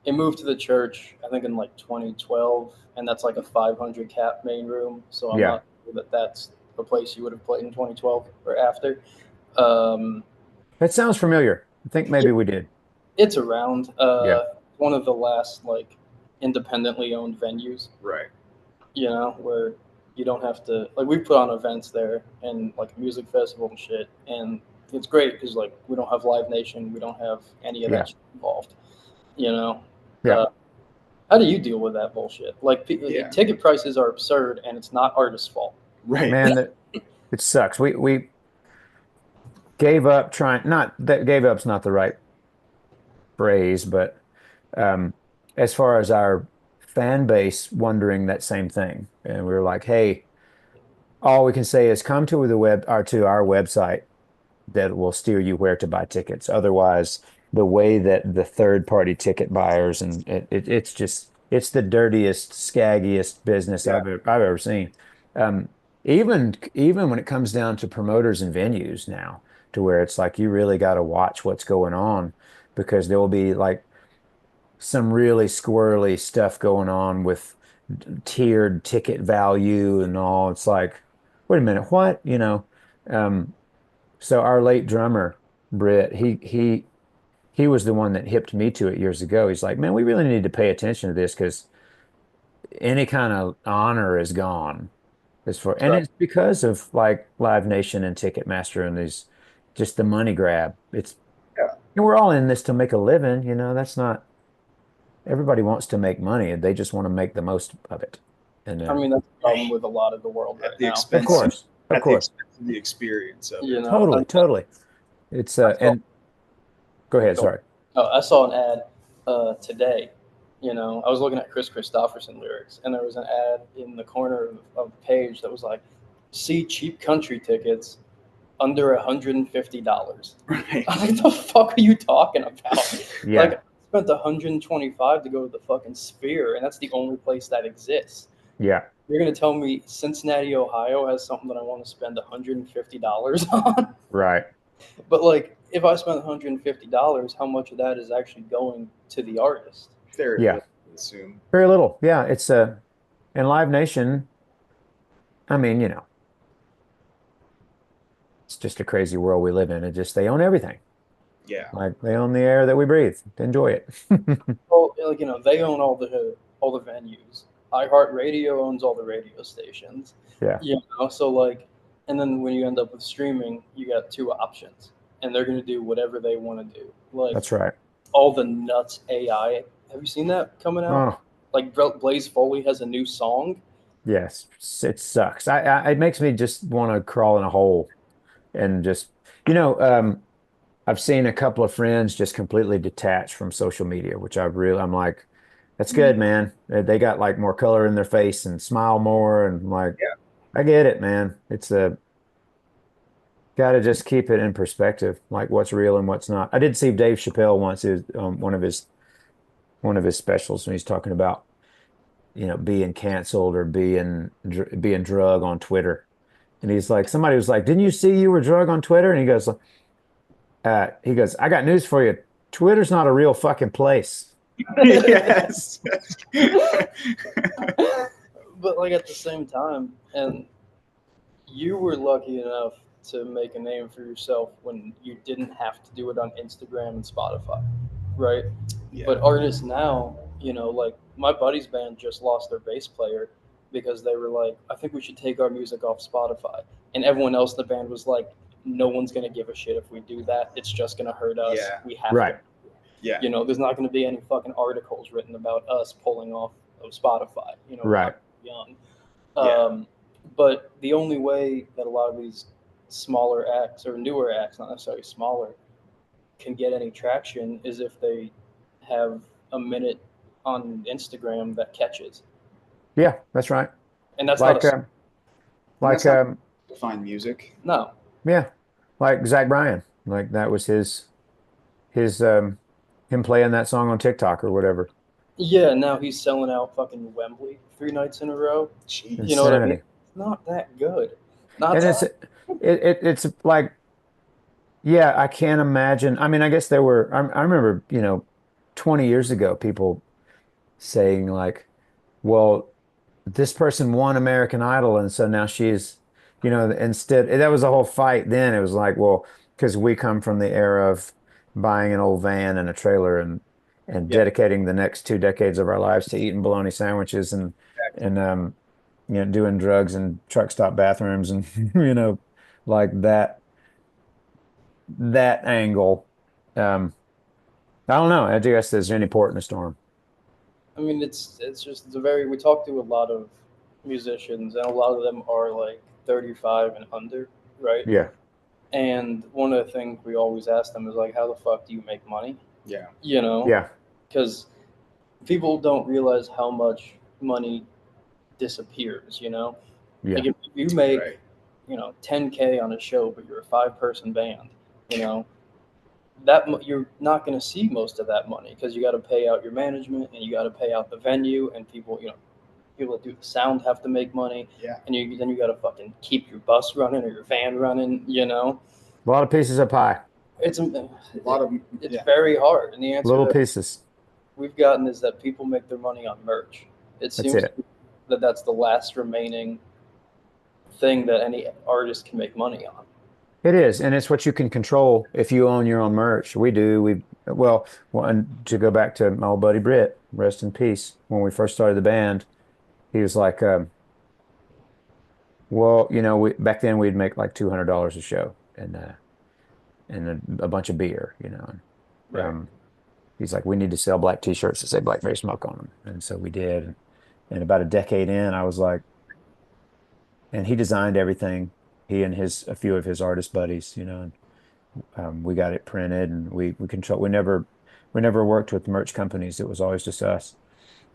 It moved to the church, I think, in like 2012, and that's like a 500 cap main room. So I'm not sure that that's the place you would have played in 2012 or after. That sounds familiar. I think maybe we did. It's around. One of the last like independently owned venues. Right. Where you don't have to we put on events there and like a music festival and shit, and it's great because like we don't have Live Nation, we don't have any of that shit involved. How do you deal with that bullshit? Like ticket prices are absurd, and it's not artists' fault. Right, man. It sucks. We gave up trying. Not that gave up's not the right phrase, but as far as our fan base wondering that same thing, and we were like, hey, all we can say is come to our website that will steer you where to buy tickets. Otherwise, the way that the third-party ticket buyers and it's the dirtiest, scaggiest business I've ever seen. Even when it comes down to promoters and venues now, to where it's like you really got to watch what's going on, because there will be like some really squirrely stuff going on with tiered ticket value and all. It's like, wait a minute, what? So our late drummer, Britt, he was the one that hipped me to it years ago. He's like, man, we really need to pay attention to this because any kind of honor is gone. And it's because of like Live Nation and Ticketmaster and these, just the money grab. And we're all in this to make a living. That's not, everybody wants to make money and they just want to make the most of it. And that's the problem with a lot of the world right now. Expense, of course. At the expense of the experience of it. Totally. It's and go ahead. Sorry. Oh, I saw an ad today. I was looking at Chris Christopherson lyrics, and there was an ad in the corner of the page that was like, "See cheap country tickets under $150." Right. I was like, "The fuck are you talking about?" Yeah. Like, I spent $125 to go to the fucking Sphere, and that's the only place that exists. Yeah. You're gonna tell me Cincinnati, Ohio has something that I want to spend $150 on? Right. But like, if I spend $150, how much of that is actually going to the artist? Very little, I assume. Very little. Yeah. It's and Live Nation, I mean, it's just a crazy world we live in. They own everything. Yeah. Like they own the air that we breathe. Enjoy it. Well, they own all the venues. iHeartRadio owns all the radio stations. Yeah. So like, and then when you end up with streaming, you got two options, and they're going to do whatever they want to do. Like, that's right. All the nuts AI. Have you seen that coming out? Oh. Like Blaze Foley has a new song, Yes, it sucks. It makes me just want to crawl in a hole and just, you know, I've seen a couple of friends just completely detached from social media, which I'm like, that's good, man. They got like more color in their face and smile more. And I'm like, Yeah. I get it, man. It's a, got to just keep it in perspective, like what's real and what's not. I did see Dave Chappelle once. It was one of his specials, and he's talking about, being canceled or being drug on Twitter. And he's like, somebody was like, "Didn't you see you were drug on Twitter?" And he goes, "I got news for you. Twitter's not a real fucking place." Yes. But like at the same time, and you were lucky enough to make a name for yourself when you didn't have to do it on Instagram and Spotify, right? Yeah. But artists now, like my buddy's band just lost their bass player because they were like, I think we should take our music off Spotify. And everyone else in the band was like, no one's going to give a shit if we do that. It's just going to hurt us. Yeah. We have Right. to. Yeah. There's not going to be any fucking articles written about us pulling off of Spotify. Right. We're not young. Yeah. But the only way that a lot of these smaller acts or newer acts, not necessarily smaller, can get any traction is if they have a minute on Instagram that catches. Yeah, that's right. And that's Like, not a like, That's not define music. no. yeah, like Zach Bryan. Like that was his him playing that song on TikTok or whatever. Yeah, now he's selling out fucking Wembley 3 nights in a row. Jeez. You know what I mean? Insanity. It's not that good. Not And it's like, yeah, I can't imagine. I mean, I guess I remember, 20 years ago, people saying like, well, this person won American Idol, and so now she's, instead, that was a whole fight then. It was like, well, because we come from the era of buying an old van and a trailer and Yeah. dedicating the next 2 decades of our lives to eating bologna sandwiches and doing drugs in truck stop bathrooms and like that angle. I don't know. I guess there's any port in a storm. I mean, it's a very we talk to a lot of musicians, and a lot of them are like 35 and under, right? Yeah. And one of the things we always ask them is like, how the fuck do you make money? Yeah. Yeah. Because people don't realize how much money disappears. Yeah. Like if you make Right. 10K on a show, but you're a 5-person band, that you're not going to see most of that money because you got to pay out your management and you got to pay out the venue and people that do the sound have to make money. Yeah. And then you got to fucking keep your bus running or your van running. A lot of pieces of pie. It's A lot of it's very hard. And the answer Little that pieces. we've gotten is that people make their money on merch. It seems it. that's the last remaining thing that any artist can make money on. It is, and it's what you can control if you own your own merch. We do. And to go back to my old buddy Britt, rest in peace. When we first started the band, he was like, well, back then we'd make like $200 a show and a bunch of beer, And, Right. he's like, we need to sell black T-shirts that say Blackberry Smoke on them, and so we did. And about a decade in, I was like, and he designed everything. He and a few of his artist buddies, and we got it printed, and we control. We never worked with merch companies. It was always just us.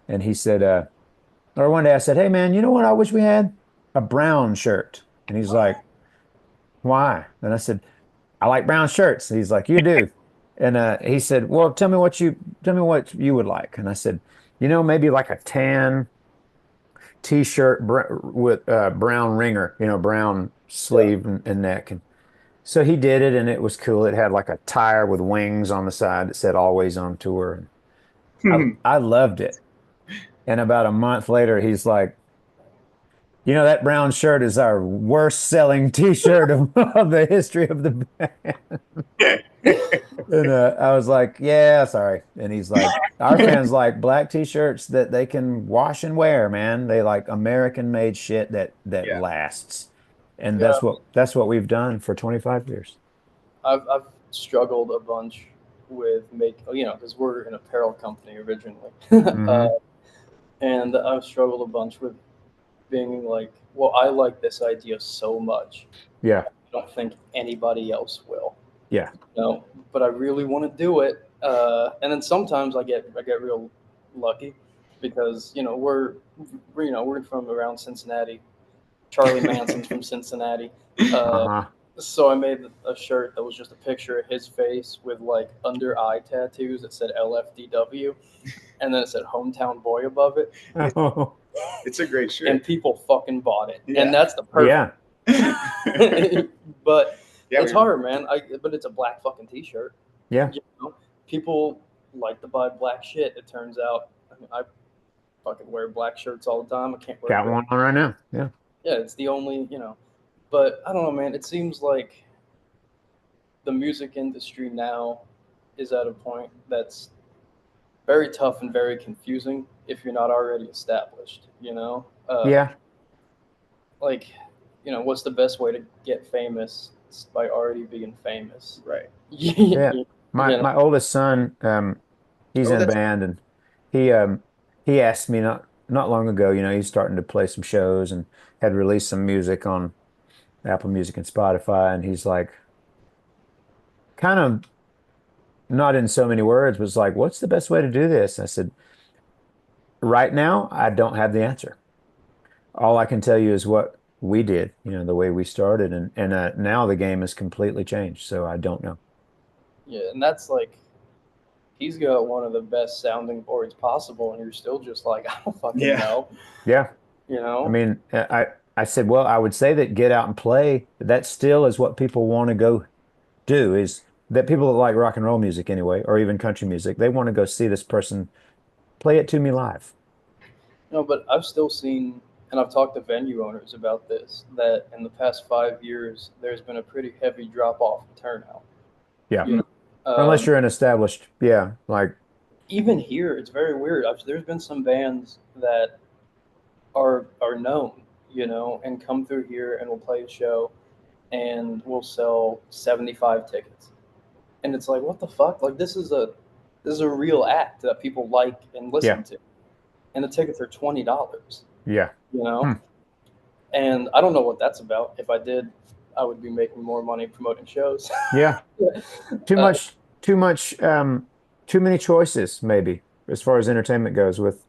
And he said, or one day I said, "Hey man, you know what I wish we had? A brown shirt." And he's like, "Why?" And I said, "I like brown shirts." And he's like, "You do." And he said, "Well, tell me what you would like." And I said, maybe like a tan T-shirt with brown ringer, brown sleeve and neck. And so he did it, and it was cool. It had like a tire with wings on the side that said "Always on Tour." I loved it. And about a month later, he's like, that brown shirt is our worst selling T-shirt of the history of the band. And I was like, yeah, sorry. And he's like, our fans like black T-shirts that they can wash and wear, man. They like American made shit that Yeah. lasts. And Yeah. that's what we've done for 25 years. I've struggled a bunch with because we're an apparel company originally. Mhm. And I've struggled a bunch with being like, well, I like this idea so much. Yeah. I don't think anybody else will. Yeah. But I really want to do it. And then sometimes I get real lucky because we're from around Cincinnati. Charlie Manson's from Cincinnati. So I made a shirt that was just a picture of his face with like under eye tattoos that said LFDW, and then it said hometown boy above it. Oh. It's a great shirt. And people fucking bought it. Yeah. And that's the perfect. Yeah. But it's hard, man. But it's a black fucking t-shirt. Yeah. People like to buy black shit, it turns out. I mean, I fucking wear black shirts all the time. I can't wear Got one on right now. Yeah. Yeah, it's the only, but I don't know, man. It seems like the music industry now is at a point that's very tough and very confusing if you're not already established, Yeah. Like, what's the best way to get famous? It's by already being famous. Right. Yeah. My oldest son, he's in a band, and he asked me not long ago, he's starting to play some shows and had released some music on Apple Music and Spotify, and he's like, kind of not in so many words, was like, what's the best way to do this? I said, right now, I don't have the answer. All I can tell you is what we did, the way we started, and now the game has completely changed, so I don't know. Yeah, and that's like, he's got one of the best sounding boards possible, and you're still just like, I don't fucking know. Yeah. I mean, I said, well, I would say that get out and play. That still is what people want to go do, is that people that like rock and roll music anyway, or even country music, they want to go see this person play it to me live. No, but I've still seen, and I've talked to venue owners about this, that in the past 5 years, there's been a pretty heavy drop off in turnout. Yeah. Unless you're an established, like. Even here, it's very weird. There's been some bands that are known, and come through here and will play a show and will sell 75 tickets. And it's like, what the fuck? Like, this is a real act that people like and listen to. And the tickets are $20. Yeah. And I don't know what that's about. If I did, I would be making more money promoting shows. Yeah. Too many choices, maybe, as far as entertainment goes, with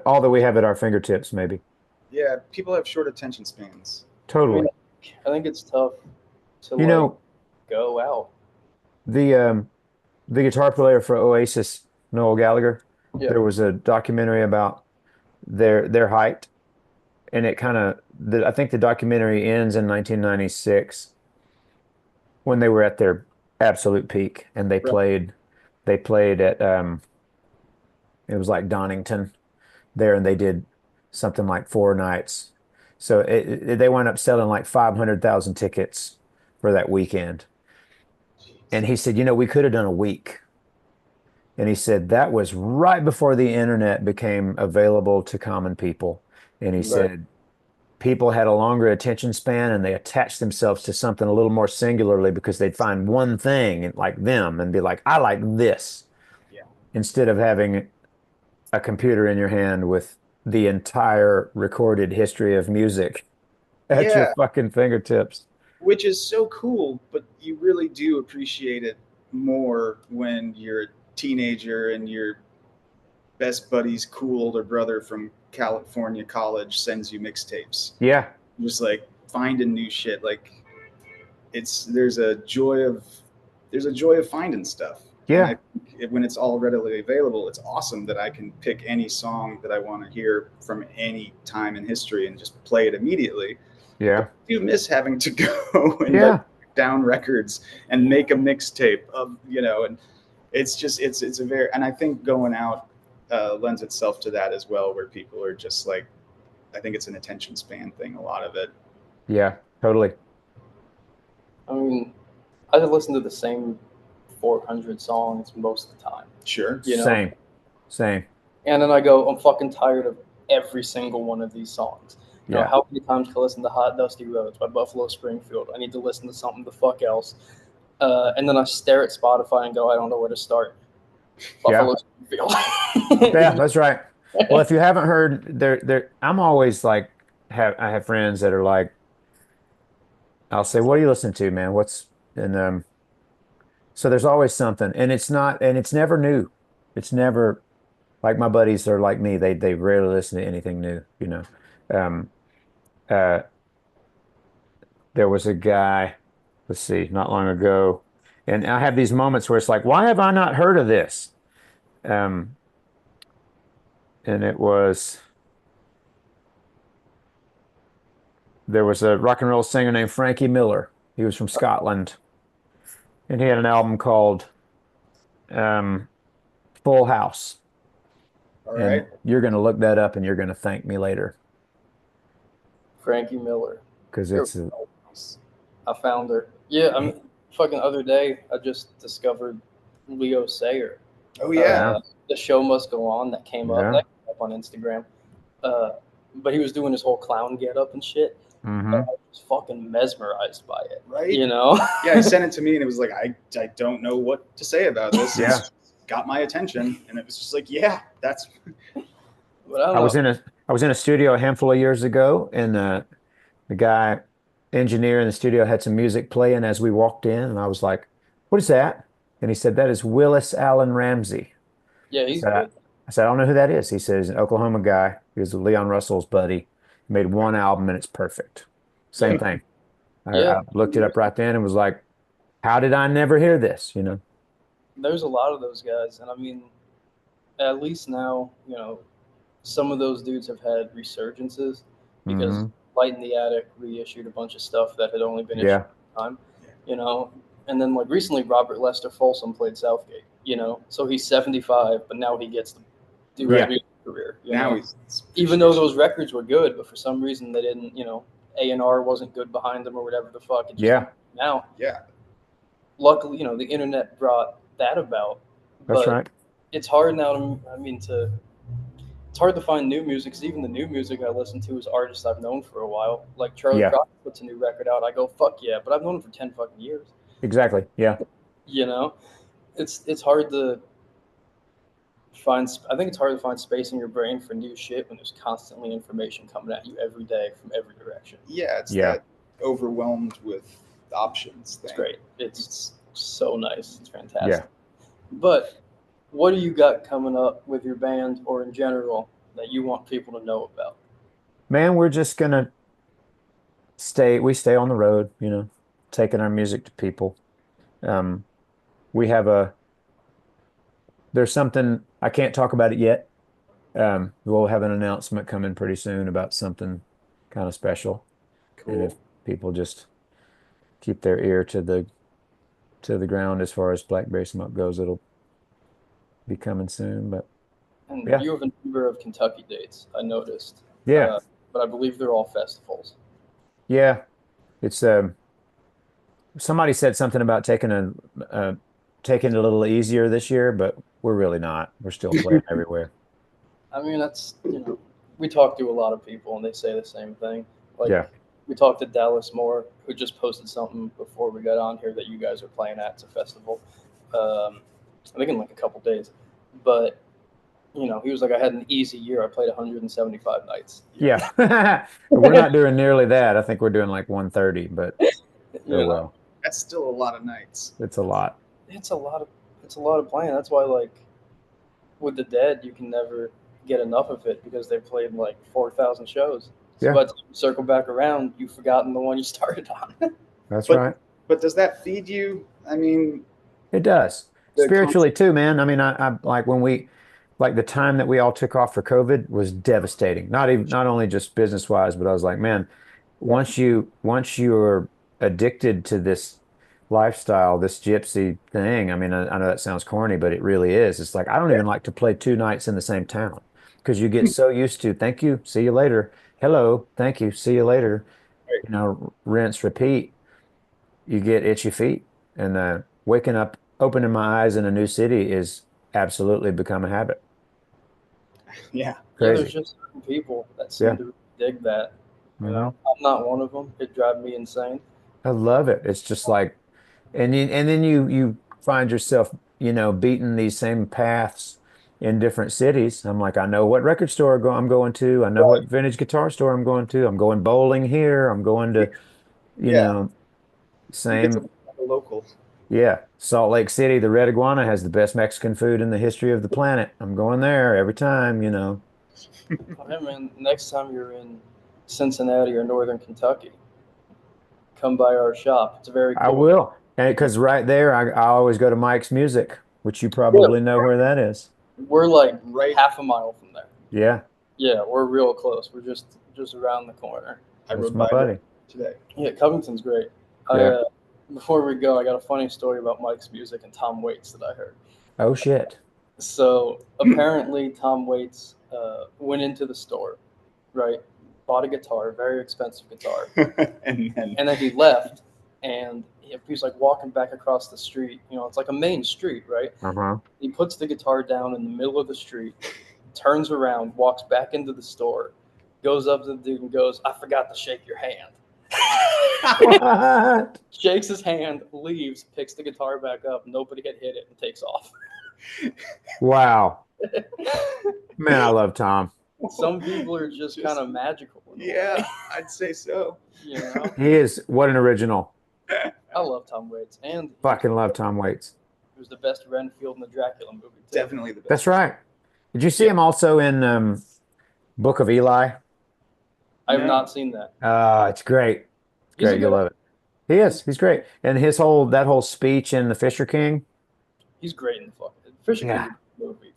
all that we have at our fingertips, maybe. Yeah, people have short attention spans. Totally. I think it's tough to go out. The guitar player for Oasis, Noel Gallagher, there was a documentary about their height, and it kind of, I think the documentary ends in 1996 when they were at their absolute peak, and they played at it was like Donington there, and they did something like 4 nights. So they wound up selling like 500,000 tickets for that weekend. And he said, we could have done a week. And he said that was right before the internet became available to common people. And he said people had a longer attention span, and they attached themselves to something a little more singularly because they'd find one thing like them and be like, I like this. Yeah. Instead of having a computer in your hand with the entire recorded history of music at your fucking fingertips. Which is so cool, but you really do appreciate it more when you're a teenager and your best buddy's cool older brother from California college sends you mixtapes. Yeah. Just like finding new shit. Like there's a joy of finding stuff. Yeah. When it's all readily available, it's awesome that I can pick any song that I want to hear from any time in history and just play it immediately. Yeah. But you miss having to go and like down records and make a mixtape of, and it's just, it's a very, and I think going out lends itself to that as well, where people are just like, I think it's an attention span thing, a lot of it. Yeah, totally. I mean, I listen to the same 400 songs most of the time. Sure. Same. And then I go, I'm fucking tired of every single one of these songs. How many times can I listen to Hot Dusty Roads by Buffalo Springfield? I need to listen to something the fuck else. And then I stare at Spotify and go, I don't know where to start. Buffalo Springfield. Yeah, that's right. Well, if you haven't heard, I'm always like, I have friends that are like, I'll say, "What are you listening to, man? What's?" And so there's always something, and it's never new. It's never like my buddies are like me. They rarely listen to anything new, you know. Um, uh, there was a guy, let's see, not long ago, and I have these moments where it's like, why have I not heard of this? Um, and it was there was a rock and roll singer named Frankie Miller. He was from Scotland, and he had an album called um, Full House. All And right. you're going to look that up, and you're going to thank me later Frankie Miller. because Here, I found her. Yeah, I mean, fucking other day, I just discovered Leo Sayer. Oh yeah. Yeah, The show must go on that came up. yeah. That came up on Instagram. Uh, but he was doing his whole clown get up and shit. I Hmm. was fucking mesmerized by it. Right. You know? Yeah, he sent it to me and it was like, I don't know what to say about this. Yeah. It's got my attention. And it was just like, yeah, that's But I I was don't in a studio a handful of years ago, and the guy engineer in the studio had some music playing as we walked in, and I was like, "What is that?" And he said, "That is Willis Allen Ramsey." Yeah, I he's said, I, good. I said, "I don't know who that is." He says, "An Oklahoma guy. He was Leon Russell's buddy. He made one album, and it's perfect." Same Yeah. thing. Yeah. I looked it up right then and was like, "How did I never hear this?" You know? There's a lot of those guys. And I mean, at least now, some of those dudes have had resurgences because Hmm. Light in the Attic reissued a bunch of stuff that had only been issued Yeah. one time, you know. And then like recently, Robert Lester Folsom played Southgate, so he's 75, but now he gets to do his Yeah. music career, now he's even though those records were good, but for some reason they didn't, A&R wasn't good behind them or whatever the fuck. It just Yeah. didn't come out. yeah. Luckily, the internet brought that about, That's but right. it's hard now to, I mean, to it's hard to find new music because even the new music I listen to is artists I've known for a while. Like Charlie Yeah. Crocker puts a new record out, I go fuck yeah, but I've known him for 10 fucking years. Exactly. Yeah. You know, it's hard to find. I think it's hard to find space in your brain for new shit when there's constantly information coming at you every day from every direction. Yeah, it's Yeah. that overwhelmed with options thing. It's great. It's so nice. It's fantastic. Yeah. But what do you got coming up with your band or in general that you want people to know about? Man, we're just gonna we stay on the road, taking our music to people. Um, we have there's something, I can't talk about it yet. We'll have an announcement coming pretty soon about something kind of special. And if Cool. people just keep their ear to the ground as far as Blackberry Smoke goes, it'll be coming soon. But And yeah, you have a number of Kentucky dates, I noticed. yeah, But I believe they're all festivals. yeah. It's somebody said something about taking it a little easier this year, but we're really not. We're still playing everywhere. I mean, that's, we talk to a lot of people and they say the same thing. Like, Yeah. we talked to Dallas Moore, who just posted something before we got on here that you guys are playing at. It's a festival. I think in like a couple days. But, he was like, I had an easy year. I played 175 nights. Yeah. We're not doing nearly that. I think we're doing like 130, but oh well. That's still a lot of nights. It's a lot. It's a lot of playing. That's why, like, with the Dead, you can never get enough of it because they played like 4,000 shows. So Yeah. by the time you circle back around, you've forgotten the one you started on. That's But- right. But does that feed you? I mean, It does. The Spiritually too, man. I mean, I like like the time that we all took off for COVID was devastating. Not only just business wise, but I was like, man, once you're addicted to this lifestyle, this gypsy thing. I mean, I know that sounds corny, but it really is. It's like I don't even like to play two nights in the same town because you get so used to, thank you, see you later. Hello, thank you, see you later. Rinse, repeat. You get itchy feet. And waking up, opening my eyes in a new city is absolutely become a habit. yeah. Yeah, Crazy. there's just certain people that seem Yeah. to dig that. Mhm. I'm not one of them. It drives me insane. I love it. It's just like, and then you find yourself, beating these same paths in different cities. I'm like, I know what record store I'm going to. I know what vintage guitar store I'm going to. I'm going bowling here. I'm going to, you Yeah. know, You get to same. the local. Yeah. Salt Lake City, the Red Iguana has the best Mexican food in the history of the planet. I'm going there every time, you know. Hey man, next time you're in Cincinnati or Northern Kentucky, come by our shop. It's very I cool. will. And because right there, I always go to Mike's Music, which you Yeah, probably know where that is. we're like Right. half a mile from there. Yeah. Yeah, we're real close. We're just around the corner. I That's rode my by buddy. today. Yeah, Covington's great. Yeah. Before we go, I got a funny story about Mike's Music and Tom Waits that I heard. Oh, shit. So apparently, Tom Waits went into the store, right? Bought a guitar, very expensive guitar, and then he left, and he was like walking back across the street. You know, it's like a main street, right? Uh-huh. He puts the guitar down in the middle of the street, turns around, walks back into the store, goes up to the dude and goes, "I forgot to shake your hand." What? Shakes his hand, leaves, picks the guitar back up. Nobody had hit it and takes off. Wow. Man, I love Tom. Some people are just kind of magical. Yeah, I'd say so. You know, He is what an original. I love Tom Waits, and Fucking love Tom Waits. he was the best Renfield in the Dracula movie. Too. Definitely the best. That's right. Did you see him also in Book of Eli? I have No. not seen that. It's great. It's He's a great. You'll good- love it. He is. He's great. And that whole speech in The Fisher King. He's great in the fucking Fisher Yeah. King movie.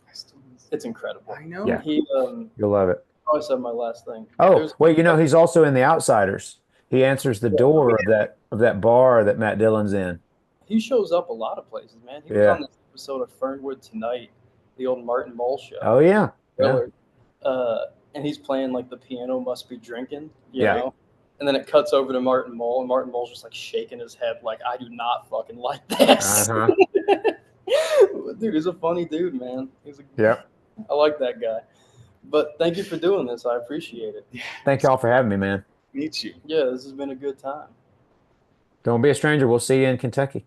It's incredible. I know. Yeah. He You'll love it. I said my last thing. Oh, There's- wait, he's also in The Outsiders. He answers the door of that bar that Matt Dillon's in. he shows up a lot of places, man. He was Yeah. on this episode of Fernwood Tonight, the old Martin Mull show. Oh, yeah. Yeah. Willard. And he's playing like the piano must be drinking, you Yeah. know? And then it cuts over to Martin Mull, and Martin Mull's just like shaking his head like, I do not fucking like this. Uh-huh. Dude, he's a funny dude, man. Yep. I like that guy. But thank you for doing this. I appreciate it. Thank y'all for having me, man. Meet you. Yeah, this has been a good time. Don't be a stranger. We'll see you in Kentucky.